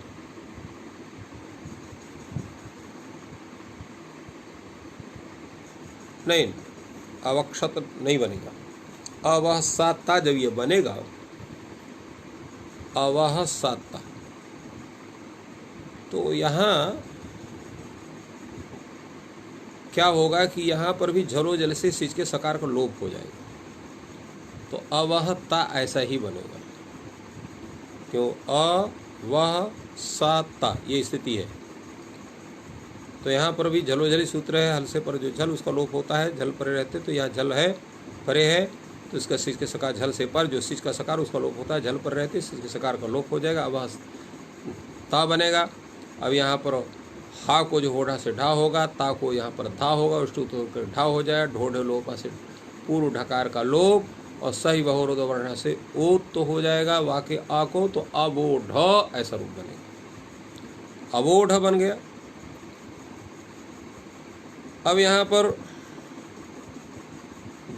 नहीं, अवक्षत नहीं बनेगा। अवसाता जब ये बनेगा, अवसाता, तो यहाँ क्या होगा कि यहाँ पर भी झलो जल से सिच के सकार का लोप हो जाएगा। तो अवहता ऐसा ही बनेगा। क्यों? अवसाता ये स्थिति है। तो यहाँ पर भी झलोझली सूत्र है, हल से पर जो झल उसका लोप होता है, झल परे रहते, तो यहाँ झल है परे है, तो इसका सिच के सकार, झल से पर जो सिच का सकार उसका लोप होता है, झल पर रहते सिच के सकार का लोप हो जाएगा, अब ता बनेगा। अब यहाँ पर हा को जो होढ़ा से ढा होगा, ता को यहाँ पर धा होगा, उष्टुत होकर ढा हो जाए, ढोढ़े लोपा से पूर्व ढकार का लोप, और सही बहुरोध वर्ण से ओत तो हो जाएगा, वाके आ को तो अबोढ़ ऐसा रूप बनेगा। अबोढ़ बन गया। अब यहाँ पर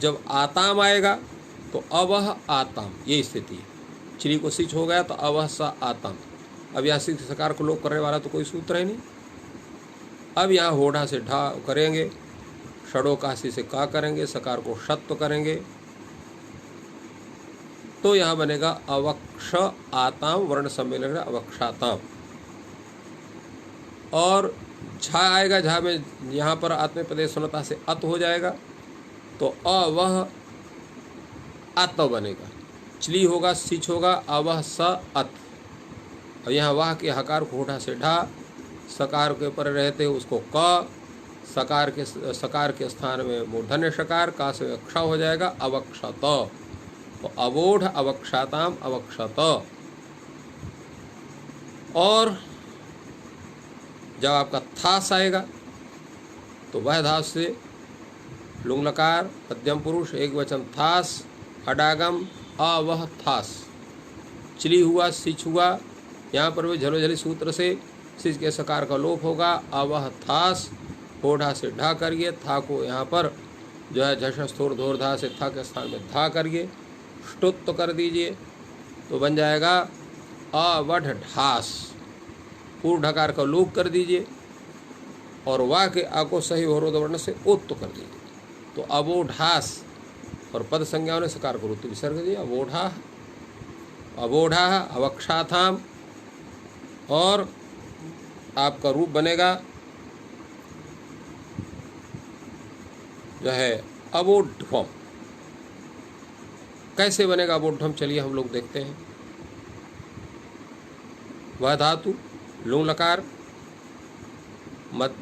जब आताम आएगा तो अवह आताम ये स्थिति है। चिली को सिच हो गया तो अवह सा आताम। अब यहाँ सिच सकार को लोप करने वाला तो कोई सूत्र है नहीं। अब यहाँ होढ़ा से ढा करेंगे, षडो काशी से का करेंगे, सकार को शत्व करेंगे, तो यहाँ बनेगा अवक्ष आताम, वर्ण सम्मेलन अवक्षाताम। और झा आएगा, झा में यहाँ पर आत्मपदेश सुनता से अत हो जाएगा, तो अवह अत बनेगा। चली होगा, सिच होगा, अवह स अत। और यहाँ वाह के हकार को होठा से ढा, सकार के ऊपर रहते उसको क, सकार के स्थान में मूर्धन्य शकार, का से अक्षा हो जाएगा अवक्षत। तो अवोढ़ अवक्षाताम अवक्षत। और जब आपका थास आएगा तो वह धास से लुंग लकार मध्यम पुरुष एक वचन थास, अडागम अवह थास। चिली हुआ, सिच हुआ, यहाँ पर भी झलोझली सूत्र से सिच के सकार का लोप होगा, अवह थास, होढ़ा से ढा करिए, था को यहाँ पर जो है झषस्थोर धोर धा से था के स्थान में धा करिए, ष्टुत्व कर दीजिए, तो बन जाएगा अवढ़ ढास। पूर्व ढकार का लोप कर दीजिए और वाह के आ को सही अवरोध वर्ण से ओत्त कर दीजिए, तो अवोढ़ास। और पद संज्ञाओं ने सकार को रुत्व विसर्ग दिया, अवोढ़ा अवोढ़ा अवक्षाथाम। और आपका रूप बनेगा जो है अवोढ़म। कैसे बनेगा अवोढ़म, चलिए हम लोग देखते हैं। वह धातु लुंग लकार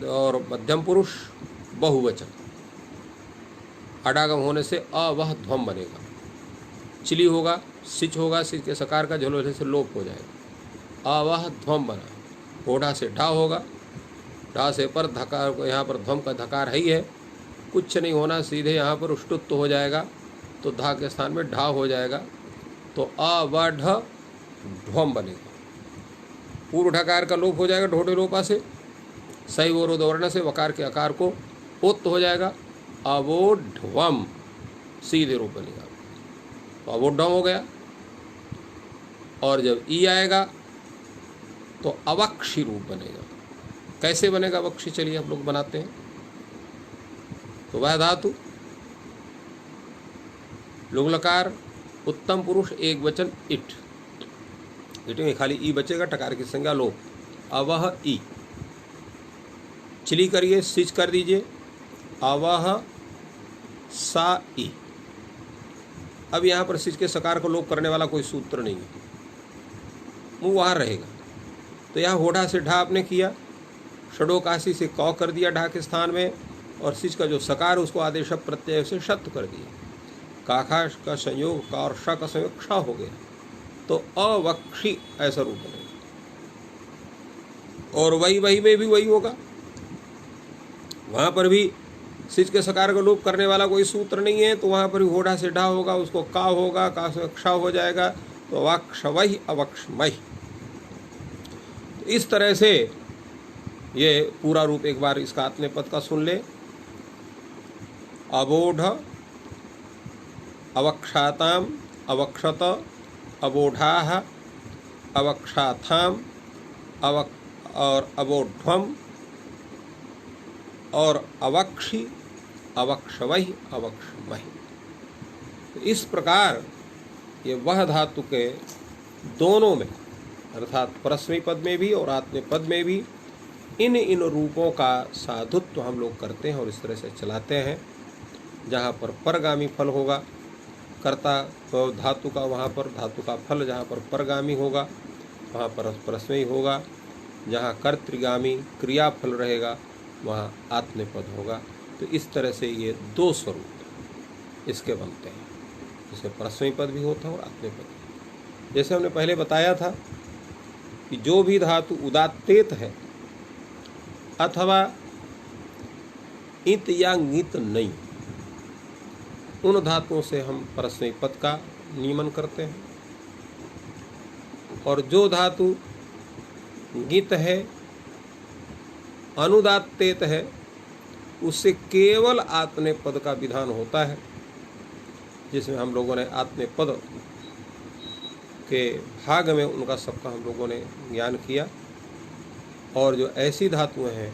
और मध्यम पुरुष बहुवचन, अडागम होने से अवह ध्वम बनेगा। चिली होगा, सिच होगा, सिच के सकार का झलोझली से लोप हो जाएगा, अवह ध्वम बना। होढ़ा से ढा होगा, ढा से पर धकार को, यहाँ पर ध्वम का धकार है ही है, कुछ नहीं होना, सीधे यहाँ पर उष्टुत्व हो जाएगा, तो धा के स्थान में ढा हो जाएगा, तो अवढ़ ध्वम बनेगा। पूर्व ढकार का लोप हो जाएगा ढोढ़े लोपा से, सही वरोध वर्ण से वकार के आकार को ओत्त हो जाएगा, अवोढ़वम सीधे रूप बनेगा, तो अवोढ़म हो गया। और जब ई आएगा तो अवक्षी रूप बनेगा। कैसे बनेगा अवक्षी, चलिए हम लोग बनाते हैं। तो वह धातु लुंग लकार उत्तम पुरुष एक वचन इट, इट में खाली ई बचेगा, टकार की संज्ञा लोप, अवह ई। चिली करिए, सिच कर दीजिए, अवह सा ई। अब यहाँ पर सिच के सकार को लोप करने वाला कोई सूत्र नहीं है, मुँह वहाँ रहेगा। तो यहाँ होढ़ा से ढा आपने किया, षडो काशी से कौ कर दिया ढा के स्थान में, और सिच का जो सकार उसको आदेश प्रत्यय से शत्व कर दिया, काखा का संयोग का और श का संयोग क्षा हो गया, तो अवक्षी ऐसा रूप बनेगा। और वही में भी वही होगा, वहाँ पर भी सिच के सकार को लोप करने वाला कोई सूत्र नहीं है, तो वहाँ पर भी होढ़ा से ढा होगा, उसको का होगा, का से क्षा हो जाएगा, तो अवक्षवही अवक्षमय। तो इस तरह से ये पूरा रूप एक बार इसका आत्म पद का सुन ले। अवोढ़ अवक्षाताम अवक्षत, अवोढाः, अवक्षाथाम, और अवोढ्वम और अवक्षि, अवक्षवहि, अवक्षमहि। तो इस प्रकार ये वह धातु के दोनों में अर्थात परस्मै पद में भी और आत्मनेपद में भी इन रूपों का साधुत्व हम लोग करते हैं और इस तरह से चलाते हैं। जहाँ पर परगामी फल होगा कर्ता तो धातु का, वहाँ पर धातु का फल जहाँ पर परगामी होगा वहाँ पर परस्मै होगा। जहाँ कर्तृगामी क्रियाफल रहेगा वहाँ आत्मनेपद होगा। तो इस तरह से ये दो स्वरूप इसके बनते हैं, जिसमें परस्मै पद भी होता है और आत्मनेपद भी। जैसे हमने पहले बताया था कि जो भी धातु उदात्तेत है अथवा इत या ङित नहीं, उन धातुओं से हम परस्मै पद का नियमन करते हैं। और जो धातु ङित है, अनुदात्तेत है, उससे केवल आत्मनेपद का विधान होता है, जिसमें हम लोगों ने आत्मनेपद के भाग में उनका सबका हम लोगों ने ज्ञान किया। और जो ऐसी धातुएं हैं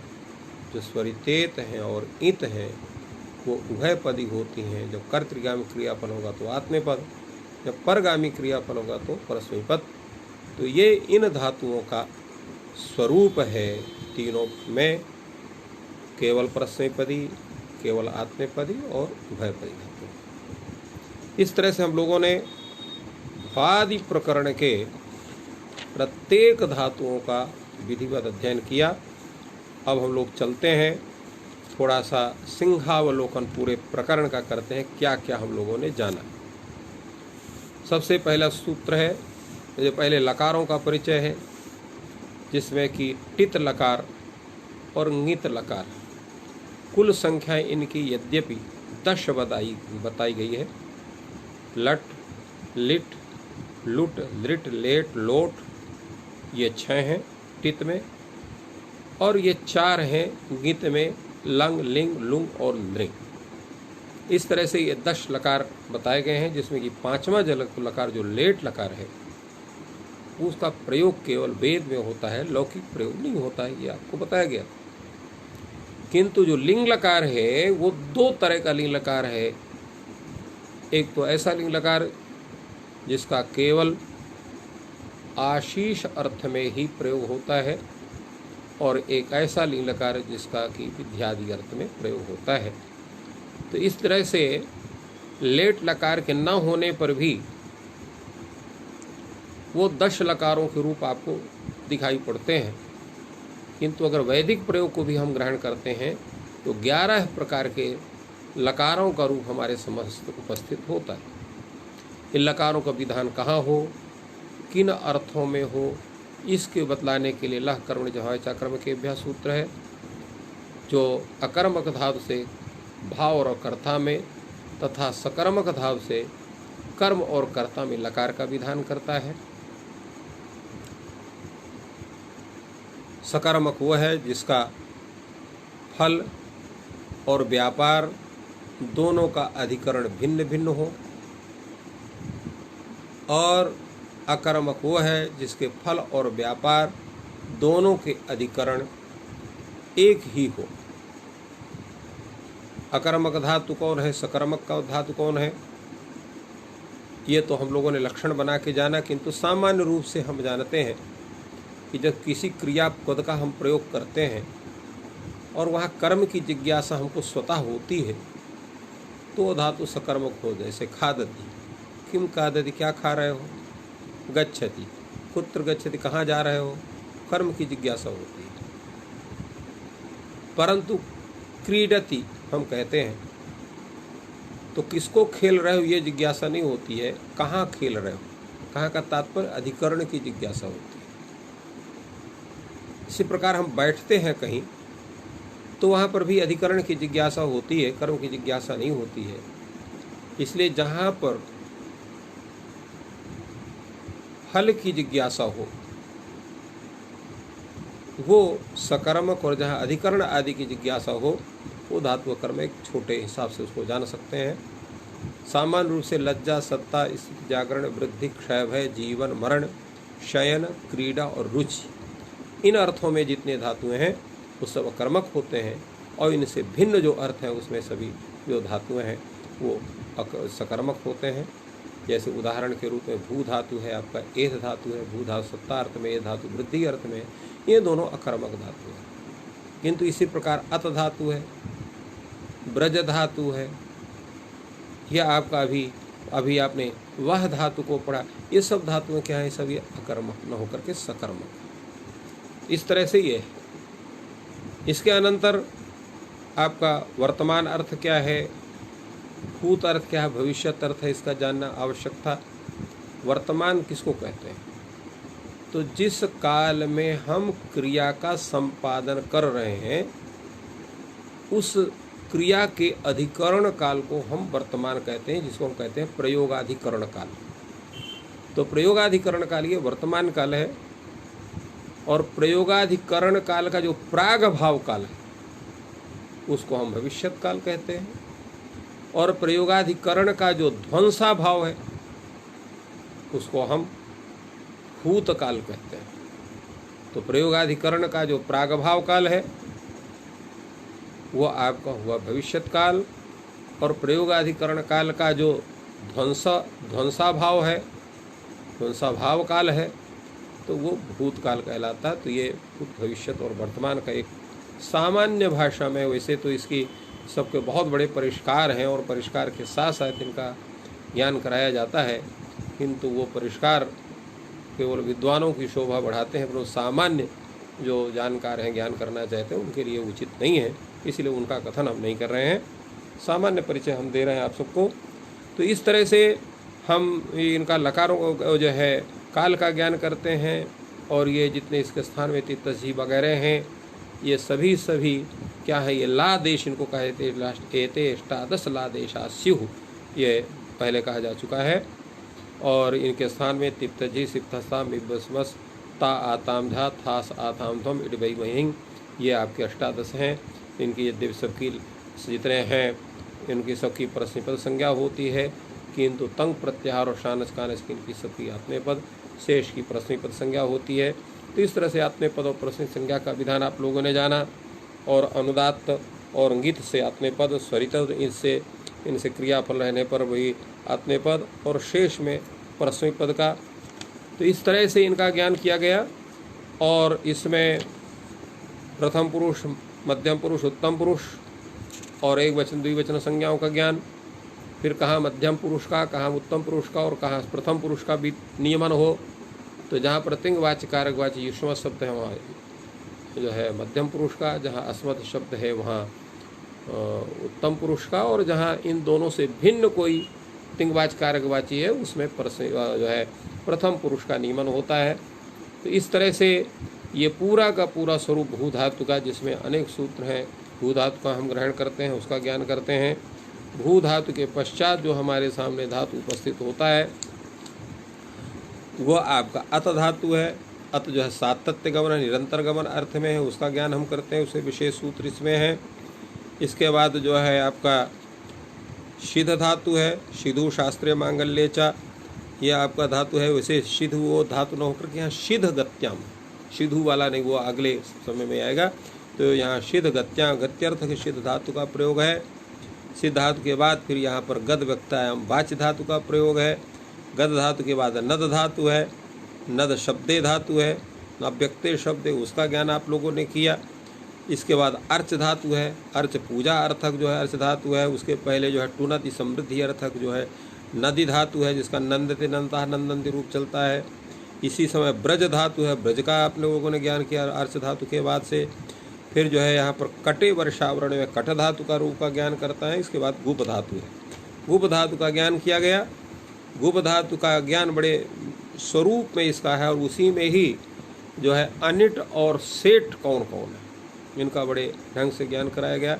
जो स्वरितेत हैं और इत हैं वो उभयपदी होती हैं। जब कर्तृगामी क्रियाफल होगा तो आत्मनेपद, जब परगामी क्रियाफल होगा तो परस्मै पद। तो ये इन धातुओं का स्वरूप है तीनों में, केवल परस्मैपदी, केवल आत्मनेपदी और उभयपदी धातु। इस तरह से हम लोगों ने वादि प्रकरण के प्रत्येक धातुओं का विधिवत अध्ययन किया। अब हम लोग चलते हैं, थोड़ा सा सिंहावलोकन पूरे प्रकरण का करते हैं, क्या क्या हम लोगों ने जाना। सबसे पहला सूत्र है, जो पहले लकारों का परिचय है, जिसमें कि टित लकार और ङित लकार, कुल संख्याएं इनकी यद्यपि 10 बताई गई है। लट, लिट, लुट, लिट, लेट, लोट, ये 6 हैं टित में, और ये 4 हैं ङित में, लंग, लिंग, लुंग और नृंग। इस तरह से ये 10 लकार बताए गए हैं, जिसमें कि 5वां लकार जो लेट लकार है उसका प्रयोग केवल वेद में होता है, लौकिक प्रयोग नहीं होता है, ये आपको बताया गया। किंतु जो लिंग लकार है वो 2 तरह का लिंग लकार है। एक तो ऐसा लिंग लकार जिसका केवल आशीष अर्थ में ही प्रयोग होता है, और एक ऐसा लिंग लकार जिसका कि विध्यादि अर्थ में प्रयोग होता है। तो इस तरह से लेट लकार के न होने पर भी वो 10 लकारों के रूप आपको दिखाई पड़ते हैं। किंतु अगर वैदिक प्रयोग को भी हम ग्रहण करते हैं तो 11 प्रकार के लकारों का रूप हमारे समस्त उपस्थित होता है। इन लकारों का विधान कहाँ हो, किन अर्थों में हो, इसके बतलाने के लिए लह कर्मणि जहाँ चाक्रम के अभ्यास सूत्र है, जो अकर्मक धातु से भाव और कर्ता में तथा सकर्मक धातु से कर्म और कर्ता में लकार का विधान करता है। सकर्मक वह है जिसका फल और व्यापार दोनों का अधिकरण भिन्न भिन्न हो, और अकर्मक वह है जिसके फल और व्यापार दोनों के अधिकरण एक ही हो। अकर्मक धातु कौन है, सकर्मक का धातु कौन है, ये तो हम लोगों ने लक्षण बना के जाना। किंतु सामान्य रूप से हम जानते हैं कि जब किसी क्रियापद का हम प्रयोग करते हैं और वहाँ कर्म की जिज्ञासा हमको स्वतः होती है तो धातु सकर्मक हो। जैसे खादति, किम खादति, क्या खा रहे हो, गच्छति, कुत्र गच्छति, कहाँ जा रहे हो, कर्म की जिज्ञासा होती है। परंतु क्रीडति हम कहते हैं तो किसको खेल रहे हो ये जिज्ञासा नहीं होती है, कहाँ खेल रहे हो, कहाँ का तात्पर्य अधिकरण की जिज्ञासा होती है। इसी प्रकार हम बैठते हैं कहीं तो वहाँ पर भी अधिकरण की जिज्ञासा होती है, कर्म की जिज्ञासा नहीं होती है। इसलिए जहाँ पर फल की जिज्ञासा हो वो सकर्मक, और जहाँ अधिकरण आदि की जिज्ञासा हो वो धातु कर्म एक छोटे हिसाब से उसको जान सकते हैं। सामान्य रूप से लज्जा, सत्ता, स्थिति, जागरण, वृद्धि, क्षय, भय, जीवन, मरण, शयन, क्रीड़ा और रुचि, इन अर्थों में जितने धातुएं हैं वो सब अकर्मक होते हैं, और इनसे भिन्न जो अर्थ हैं उसमें सभी जो धातुएं हैं वो सकर्मक होते हैं। जैसे उदाहरण के रूप में भू धातु है आपका, एध धातु है, भू धातु सत्ता अर्थ में, एध धातु वृद्धि अर्थ में, ये दोनों अकर्मक धातु हैं। किंतु इसी प्रकार अत धातु है, ब्रज धातु है, यह आपका अभी आपने वह धातु को पढ़ा, ये सब धातुएं क्या है, सभी अकर्मक न होकर के सकर्मक। इस तरह से ये है। इसके अनंतर आपका वर्तमान अर्थ क्या है, भूत अर्थ क्या है, भविष्यत अर्थ है, इसका जानना आवश्यक था। वर्तमान किसको कहते हैं? तो जिस काल में हम क्रिया का संपादन कर रहे हैं उस क्रिया के अधिकरण काल को हम वर्तमान कहते हैं, जिसको हम कहते हैं प्रयोगाधिकरण काल। तो प्रयोगाधिकरण काल ये वर्तमान काल है, और प्रयोगाधिकरण काल का जो प्राग भाव काल है उसको हम भविष्यत काल कहते हैं, और प्रयोगाधिकरण का जो ध्वंसा भाव है उसको हम भूत काल कहते हैं। तो प्रयोगाधिकरण का जो प्रागभाव काल है वो आपका हुआ भविष्यत काल, और प्रयोगाधिकरण काल का जो ध्वंसा भाव काल है तो वो भूतकाल कहलाता है। तो ये भविष्यत और वर्तमान का एक सामान्य भाषा में, वैसे तो इसकी सबके बहुत बड़े परिष्कार हैं और परिष्कार के साथ साथ इनका ज्ञान कराया जाता है, किंतु वो परिष्कार केवल विद्वानों की शोभा बढ़ाते हैं, परंतु सामान्य जो जानकार हैं, ज्ञान करना चाहते हैं, उनके लिए उचित नहीं है, इसलिए उनका कथन हम नहीं कर रहे हैं। सामान्य परिचय हम दे रहे हैं आप सबको। तो इस तरह से हम इनका लकारों को जो है काल का ज्ञान करते हैं, और ये जितने इसके स्थान में तितजी वगैरह हैं ये सभी क्या है, ये ला देश इनको कहते, एते अष्टादश ला देशा स्युः, ये पहले कहा जा चुका है। और इनके स्थान में तिप्तजी, सिप्तस्ताम, बिब्बस्मस, ता आताम झा, थास आताम थम, इडबई महिंग, ये आपके अष्टादश हैं। इनकी यद्यपि सबकी जितने हैं इनकी सबकी प्रश्नपद संज्ञा होती है, किंतु तंग प्रत्याहार और शानस कानस की इनकी सबकी आत्मेपद, शेष की प्रश्नपद संज्ञा होती है। तो इस तरह से आत्मेपद और प्रश्न संज्ञा का विधान आप लोगों ने जाना, और अनुदात्त और अंगित से आत्मेपद, स्वरित इनसे क्रियाफल रहने पर वही आत्मेपद, और शेष में परस्मैपद का। तो इस तरह से इनका ज्ञान किया गया, और इसमें प्रथम पुरुष, मध्यम पुरुष, उत्तम पुरुष और एक वचन द्विवचन संज्ञाओं का ज्ञान, फिर कहाँ मध्यम पुरुष का, कहाँ उत्तम पुरुष का और कहाँ प्रथम पुरुष का भी नियमन हो। तो जहाँ प्रतिंगवाच्य कारकवाच्य युष्मत शब्द है वहाँ जो है मध्यम पुरुष का, जहाँ अस्मत् शब्द है वहाँ उत्तम पुरुष का, और जहाँ इन दोनों से भिन्न कोई तिंगवाच्य कारकवाची है उसमें जो है प्रथम पुरुष का नियमन होता है। तो इस तरह से ये पूरा का पूरा स्वरूप भू धातु का, जिसमें अनेक सूत्र हैं, भू धातु का हम ग्रहण करते हैं, उसका ज्ञान करते हैं। भू धातु के पश्चात जो हमारे सामने धातु उपस्थित होता है वो आपका अत धातु है। अत जो है सातत्य गमन, निरंतर गमन अर्थ में है, उसका ज्ञान हम करते हैं, उसे विशेष सूत्र इसमें है। इसके बाद जो है आपका सिद्ध धातु है, सिधु शास्त्रीय मांगल्य चा, यह आपका धातु है। वैसे सिद्ध वो धातु न होकर के यहाँ सिद्ध गत्याम, सिधु वाला नहीं, वो अगले समय में आएगा। तो यहाँ सिद्ध गत्याम, गत्यर्थ के सिद्ध धातु का प्रयोग है। सिद्ध धातु के बाद फिर यहाँ पर गद व्यक्तायाम वाच्य धातु का प्रयोग है। गद धातु के बाद नद धातु है, नद शब्दे धातु है, अव्यक्ते शब्द है, उसका ज्ञान आप लोगों ने किया। इसके बाद अर्च धातु है, अर्च पूजा अर्थक जो है अर्च धातु है। उसके पहले जो है टुनति समृद्धि अर्थक जो है नदी धातु है, जिसका नंदते नंदता नंदंती रूप चलता है। इसी समय ब्रज धातु है, ब्रज का आप लोगों ने ज्ञान किया अर्च धातु के बाद से। फिर जो है यहाँ पर कटे वर्षावरण में कट धातु का रूप का ज्ञान करता है। इसके बाद गुप धातु है, गुप धातु का ज्ञान किया गया। गुप धातु का ज्ञान बड़े स्वरूप में इसका है, और उसी में ही जो है अनिट और सेठ कौन कौन है इनका बड़े ढंग से ज्ञान कराया गया,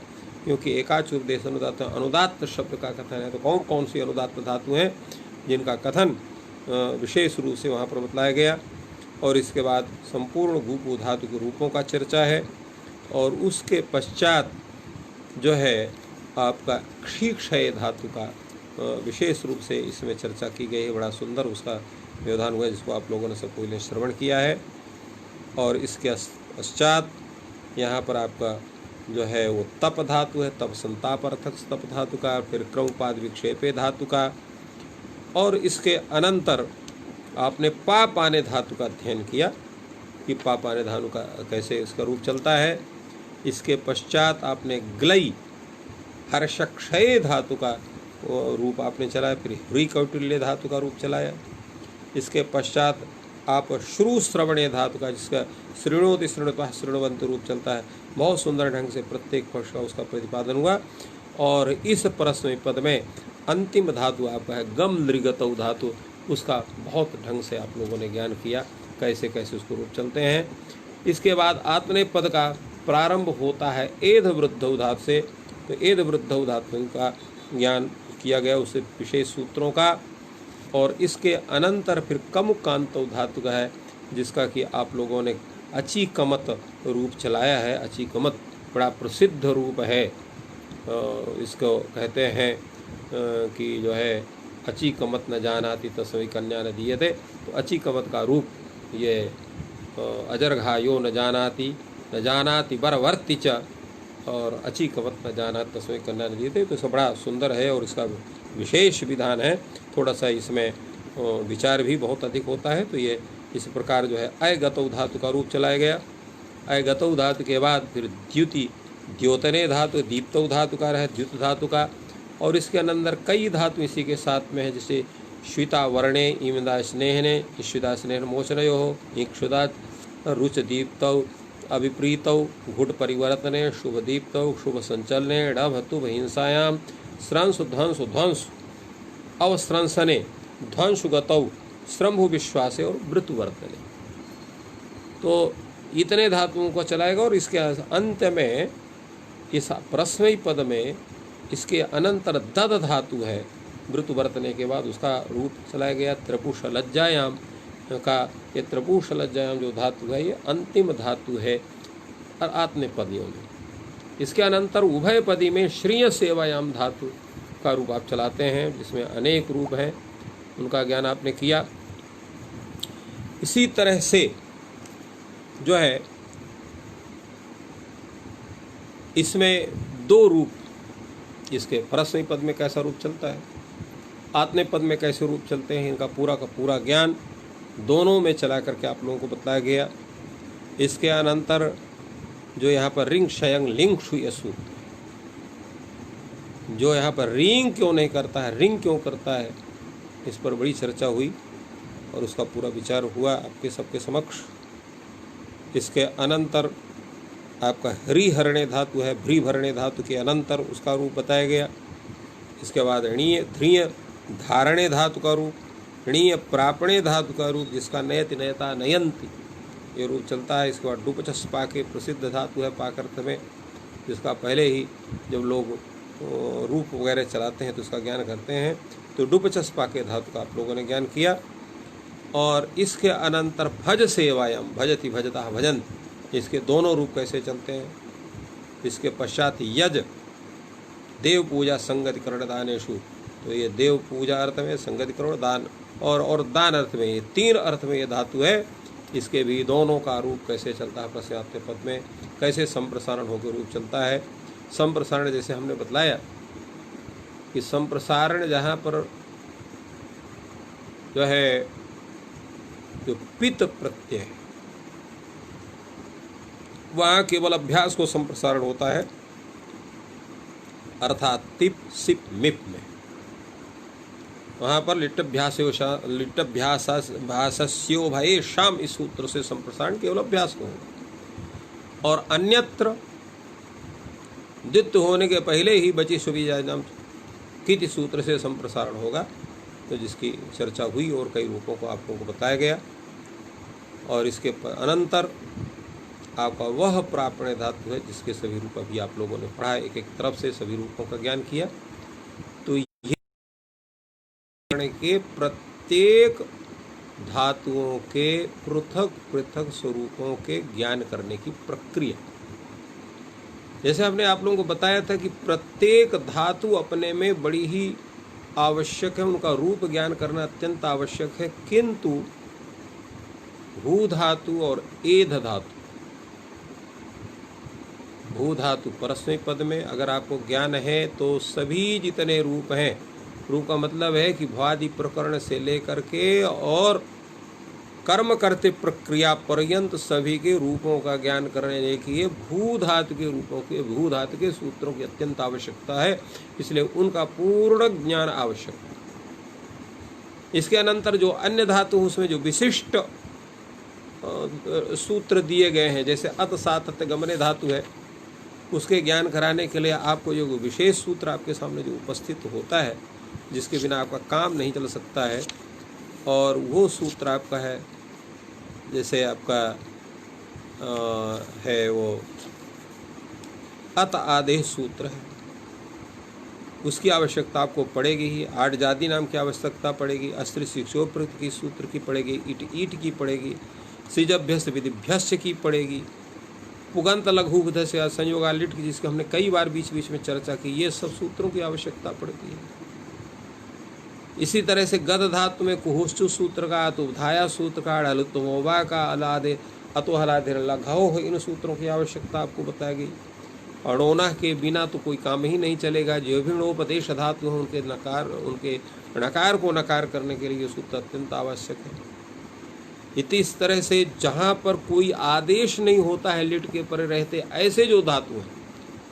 क्योंकि एकाचुर देश अनुदात अनुदात्त शब्द का कथन है। तो कौन कौन सी अनुदात्त धातु हैं जिनका कथन विशेष रूप से वहाँ पर बतलाया गया। और इसके बाद संपूर्ण गुप धातु के रूपों का चर्चा है, और उसके पश्चात जो है आपका क्षीक्षय धातु का विशेष रूप से इसमें चर्चा की गई है। बड़ा सुंदर उसका व्यवधान हुआ है, जिसको आप लोगों ने सब कोई ने श्रवण किया है। और इसके पश्चात यहाँ पर आपका जो है वो तप धातु है, तप संताप अर्थक तप धातु का, फिर क्रमपाद विक्षेपे धातु का, और इसके अनंतर आपने पापाने धातु का अध्ययन किया कि पापाने धातु का कैसे इसका रूप चलता है। इसके पश्चात आपने ग्लई हर्षक्षय धातु का रूप आपने चलाया, फिर ह्री कौटिल्य धातु का रूप चलाया। इसके पश्चात आप श्रु श्रवणे धातु का, जिसका श्रृणोति श्रृणत्वा श्रृणवंत रूप चलता है, बहुत सुंदर ढंग से प्रत्येक पक्ष का उसका प्रतिपादन हुआ। और इस परस्मय पद में अंतिम धातु आपका है गम नृगतौ धातु, उसका बहुत ढंग से आप लोगों ने ज्ञान किया कैसे कैसे उसको रूप चलते हैं। इसके बाद आत्मनेय पद का प्रारंभ होता है एध वृद्धौ धातु से, तो एध वृद्धौ धातु का ज्ञान किया गया उससे विशेष सूत्रों का। और इसके अनंतर फिर कम कांतौ धातु का है, जिसका कि आप लोगों ने अची कमत रूप चलाया है। अची कमत बड़ा प्रसिद्ध रूप है, इसको कहते हैं कि जो है अची कमत न जानाति तस्मै कन्या न दीयते। तो अची कमत का रूप ये अजरघायो न जानाति बरवर्ति च, और अची कमत न जानाति तस्मै कन्या न दीयते। तो इसका बड़ा सुंदर है और इसका विशेष विधान है। थोड़ा सा इसमें विचार भी बहुत अधिक होता है। तो ये इस प्रकार जो है अयगतौ धातु का रूप चलाया गया। अयगतौ धातु के बाद फिर द्युति द्योतने धातु, दीप्तौ धातु का है द्युत धातु का। और इसके अंदर कई धातु इसी के साथ में है, जैसे श्विता वर्णे ईमदा स्नेहने ईश्विता स्नेह मोचनयो हो, इक्षुदा रुच दीप्तौ अभिप्रीतौ घुट परिवर्तने शुभ दीप्तौ शुभ संचलने डभतु हिंसायाम स्रंस ध्वंस ध्वंस अवस्रंसने ध्वंस गतौ श्रंभु विश्वासे और वृतुवर्तने। तो इतने धातुओं को चलाएगा। और इसके अंत में इस परस्मय पद में इसके अनंतर दद धातु है, वृतुवर्तने के बाद उसका रूप चलाया गया त्रिपुषलज्जायाम का। ये त्रिपुषलज्जायाम जो धातु है ये अंतिम धातु है और आत्मनेपदियों में। इसके अनंतर उभय पदी में श्रीय सेवायाम धातु का रूप आप चलाते हैं, जिसमें अनेक रूप हैं, उनका ज्ञान आपने किया। इसी तरह से जो है इसमें दो रूप, इसके परस्मय पद में कैसा रूप चलता है, आत्मनेय पद में कैसे रूप चलते हैं, इनका पूरा का पूरा ज्ञान दोनों में चला करके आप लोगों को बताया गया। इसके अनंतर जो यहाँ पर रिंग शयंग लिंग शुयसु, जो यहाँ पर रिंग क्यों नहीं करता है, रिंग क्यों करता है, इस पर बड़ी चर्चा हुई और उसका पूरा विचार हुआ आपके सबके समक्ष। इसके अनंतर आपका हरिहरणे धातु है, भ्रीभरणे धातु के अनंतर उसका रूप बताया गया। इसके बाद ऋणीय ध्रिय धारणे धातु का रूप, ऋणीय प्रापणे धातु का रूप, जिसका नयति नयता नयंती ये रूप चलता है। इसके बाद डुपचस पाके प्रसिद्ध धातु है पाकर्थ में, जिसका पहले ही जब लोग रूप वगैरह चलाते हैं तो उसका ज्ञान करते हैं। तो डुपचस पाके धातु का आप लोगों ने ज्ञान किया। और इसके अनंतर भज सेवायाम भजति भजता भजन, इसके दोनों रूप कैसे चलते हैं। इसके पश्चात यज देव पूजा संगति करण दानेशु, तो ये देव पूजा अर्थ में, संगति करण दान और दान अर्थ में, ये तीन अर्थ में ये धातु है। इसके भी दोनों का रूप कैसे चलता है, प्रश्नात्मक पद में कैसे संप्रसारण होकर रूप चलता है। संप्रसारण जैसे हमने बतलाया कि संप्रसारण जहाँ पर जो है जो पित प्रत्यय है वहाँ केवल अभ्यास को संप्रसारण होता है, अर्थात तिप सिप मिप में। वहाँ पर लिट्टभ्यासस्यो भये शाम इस सूत्र से संप्रसारण केवल अभ्यास को होगा। और अन्यत्र द्वित्व होने के पहले ही बची सुविजानाम किति सूत्र से संप्रसारण होगा, तो जिसकी चर्चा हुई और कई रूपों को आप लोगों को बताया गया। और इसके अनंतर आपका वह प्रापणे धातु है, जिसके सभी रूप अभी आप लोगों ने पढ़ा, एक एक तरफ से सभी रूपों का ज्ञान किया। तो ये के प्रत्येक धातुओं के पृथक पृथक स्वरूपों के ज्ञान करने की प्रक्रिया, जैसे हमने आप लोगों को बताया था कि प्रत्येक धातु अपने में बड़ी ही आवश्यक है, उनका रूप ज्ञान करना अत्यंत आवश्यक है। किंतु भू धातु और एध धातु, भू धातु परस्मै पद में अगर आपको ज्ञान है तो सभी जितने रूप हैं, रूप का मतलब है कि भ्वादि प्रकरण से लेकर के और कर्म करते प्रक्रिया पर्यंत सभी के रूपों का ज्ञान करने के लिए भू धातु के रूपों के, भू धातु के सूत्रों की अत्यंत आवश्यकता है, इसलिए उनका पूर्ण ज्ञान आवश्यक है। इसके अनंतर जो अन्य धातु उसमें जो विशिष्ट सूत्र दिए गए हैं, जैसे अत सात गमने धातु है, उसके ज्ञान कराने के लिए आपको जो विशेष सूत्र आपके सामने जो उपस्थित होता है, जिसके बिना आपका काम नहीं चल सकता है, और वो सूत्र आपका है जैसे आपका है वो अत आदेश सूत्र है, उसकी आवश्यकता आपको पड़ेगी ही। आठ जाति नाम की आवश्यकता पड़ेगी, अस्त्र शिक्षोप्रत की सूत्र की पड़ेगी, ईट की पड़ेगी, सिजभ्यस्त विधिभ्यस्य की पड़ेगी, पुगंत लघुबुध से संयोगालिट की, जिसकी हमने कई बार बीच बीच में चर्चा की, ये सब सूत्रों की आवश्यकता पड़ती है। इसी तरह से गद धातु में कुहुष्टु सूत्र का, अतुधाया सूत्र का, अड़ुतमोबा का, अलादे अतो हलाधे लघो, इन सूत्रों की आवश्यकता आपको बताई गई। अणोना के बिना तो कोई काम ही नहीं चलेगा। जो भी नोपदेश धातु हैं उनके नकार को नकार करने के लिए सूत्र अत्यंत आवश्यक है। इस तरह से जहाँ पर कोई आदेश नहीं होता है लिट के परे रहते ऐसे जो धातु हैं,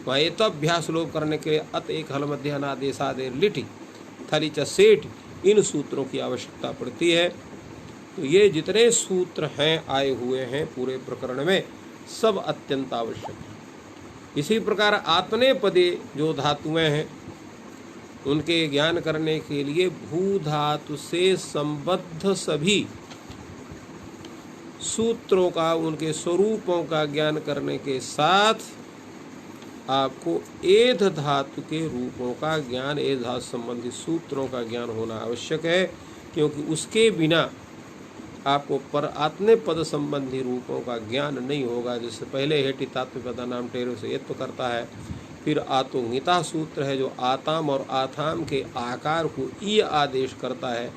वहाँ एतभ्यास लोप करने के लिए अत एक हल मध्यान आदेशादे लिटि थली च सेठ, इन सूत्रों की आवश्यकता पड़ती है। तो ये जितने सूत्र हैं आए हुए हैं पूरे प्रकरण में, सब अत्यंत आवश्यक है। इसी प्रकार आत्मने पदे जो धातुएं हैं उनके ज्ञान करने के लिए भू धातु से संबद्ध सभी सूत्रों का, उनके स्वरूपों का ज्ञान करने के साथ आपको एध धातु के रूपों का ज्ञान, एध धातु संबंधी सूत्रों का ज्ञान होना आवश्यक है, क्योंकि उसके बिना आपको पर आत्मे पद संबंधी रूपों का ज्ञान नहीं होगा। जैसे पहले हेटि तात्विकता नाम टेरो से यत्व करता है, फिर आतोंगिता सूत्र है जो आताम और आथाम के आकार को ई आदेश करता है,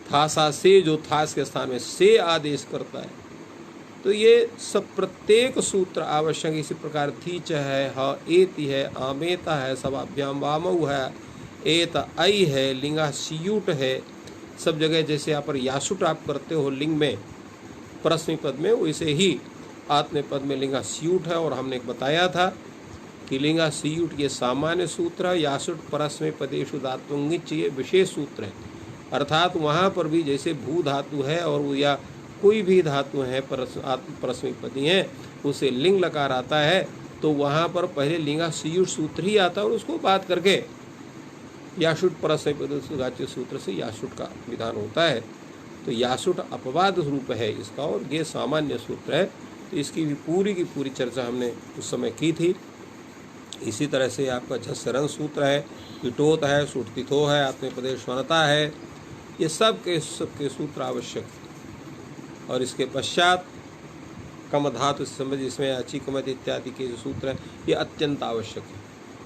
थासा से जो थास के स्थान में से आदेश करता है। तो ये सब प्रत्येक सूत्र आवश्यक। इसी प्रकार थीच है, ह एति है, आमेता है, सवाभ्याम वामऊ है, एत आई है, लिंगा सियूट है, सब जगह जैसे यहाँ पर यासुट आप करते हो लिंग में परस्मै पद में, वैसे ही आत्मे पद में लिंगा सियूट है। और हमने बताया था कि लिंगा सियूट ये सामान्य सूत्र है, यासुट परस्मै पदेषु धातुंगिच ये विशेष सूत्र है। अर्थात वहाँ पर भी जैसे भू धातु है और या कोई भी धातु है परस्मै पदी हैं, उसे लिंग लकार आता है, तो वहाँ पर पहले लिंगा सियुट सूत्र ही आता है और उसको बात करके यासुट परस्मै पद सूत्र से यासुट का विधान होता है। तो यासुट अपवाद रूप है इसका और ये सामान्य सूत्र है। तो इसकी भी पूरी की पूरी चर्चा हमने उस समय की थी। इसी तरह से आपका झस्सरन सूत्र है, इटोत है, सुटतिथो है, आत्मपदेश्वनता है, ये सब के सूत्र आवश्यक है। और इसके पश्चात कम धातु से संबंधित जिसमें अचिकमत इत्यादि के जो सूत्र हैं ये अत्यंत आवश्यक है।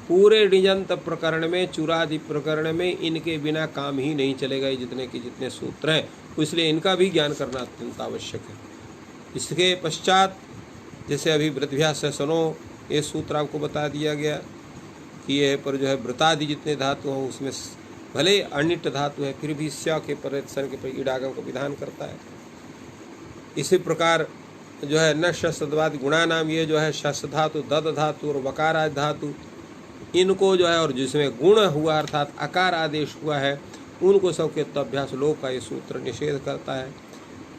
पूरे निजंत प्रकरण में, चूरादि प्रकरण में इनके बिना काम ही नहीं चलेगा। ये जितने के जितने सूत्र हैं, इसलिए इनका भी ज्ञान करना अत्यंत आवश्यक है। इसके पश्चात जैसे अभी वृद्ध्यास सनो, ये सूत्र आपको बता दिया गया कि ये पर जो है वृतादि जितने धातु हों उसमें भले अनिट धातु है फिर भी स्य के पर सन के पर ईडागम का विधान करता है। इसी प्रकार जो है न शस्त्रवाद गुणा नाम, ये जो है शस्त्र धातु, दद धातु और वकार आदि धातु, इनको जो है और जिसमें गुण हुआ अर्थात अकार आदेश हुआ है उनको सबके तभ्यास लोक का ये सूत्र निषेध करता है।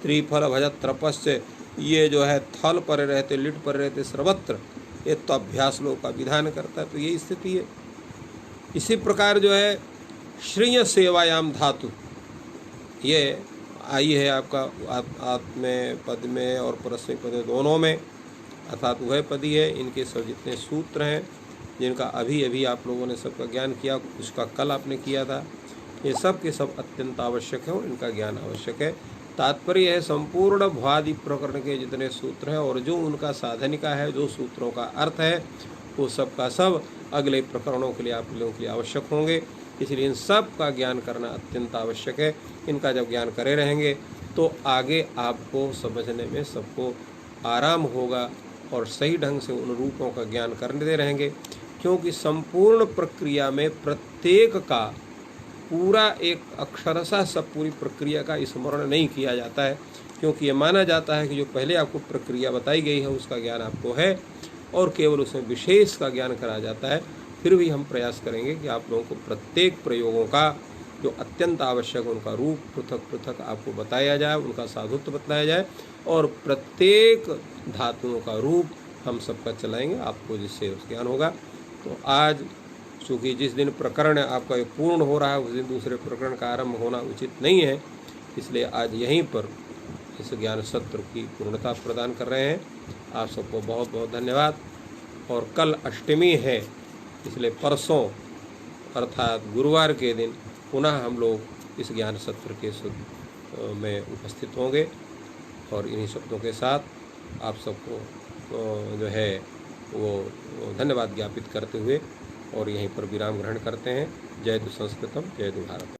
त्रिफल भजत त्रपस्य, ये जो है थल पर रहते, लिट पर रहते, सर्वत्र ये तभ्यास लोक का विधान करता है। तो ये स्थिति है। इसी प्रकार जो है श्रेय सेवायाम धातु, ये आई है आपका आत्मे पद में और परस्मै पद में दोनों में, अर्थात उभय पदी है। इनके सब जितने सूत्र हैं जिनका अभी अभी आप लोगों ने सबका ज्ञान किया, उसका कल आपने किया था, ये सब के सब अत्यंत आवश्यक है और इनका ज्ञान आवश्यक है। तात्पर्य है संपूर्ण भ्वादि प्रकरण के जितने सूत्र हैं और जो उनका साधनिका है, जो सूत्रों का अर्थ है, वो सब का सब अगले प्रकरणों के लिए आप लोगों के लिए आवश्यक होंगे। इसलिए इन सब का ज्ञान करना अत्यंत आवश्यक है। इनका जब ज्ञान करे रहेंगे तो आगे आपको समझने में सबको आराम होगा और सही ढंग से उन रूपों का ज्ञान करते रहेंगे, क्योंकि संपूर्ण प्रक्रिया में प्रत्येक का पूरा एक अक्षरशः सब पूरी प्रक्रिया का स्मरण नहीं किया जाता है, क्योंकि ये माना जाता है कि जो पहले आपको प्रक्रिया बताई गई है उसका ज्ञान आपको है और केवल उसमें विशेष का ज्ञान कराया जाता है। फिर भी हम प्रयास करेंगे कि आप लोगों को प्रत्येक प्रयोगों का जो अत्यंत आवश्यक उनका रूप पृथक पृथक आपको बताया जाए, उनका साधुत्व बताया जाए और प्रत्येक धातुओं का रूप हम सबका चलाएंगे, आपको जिससे उस ज्ञान होगा। तो आज चूँकि जिस दिन प्रकरण आपका ये पूर्ण हो रहा है उस दिन दूसरे प्रकरण का आरंभ होना उचित नहीं है, इसलिए आज यहीं पर इस ज्ञान सत्र की पूर्णता प्रदान कर रहे हैं। आप सबको बहुत बहुत धन्यवाद। और कल अष्टमी है, इसलिए परसों अर्थात गुरुवार के दिन पुनः हम लोग इस ज्ञान सत्र के में उपस्थित होंगे और इन्हीं शब्दों के साथ आप सबको जो है वो धन्यवाद ज्ञापित करते हुए और यहीं पर विराम ग्रहण करते हैं। जय तु संस्कृतम, जय तु भारत।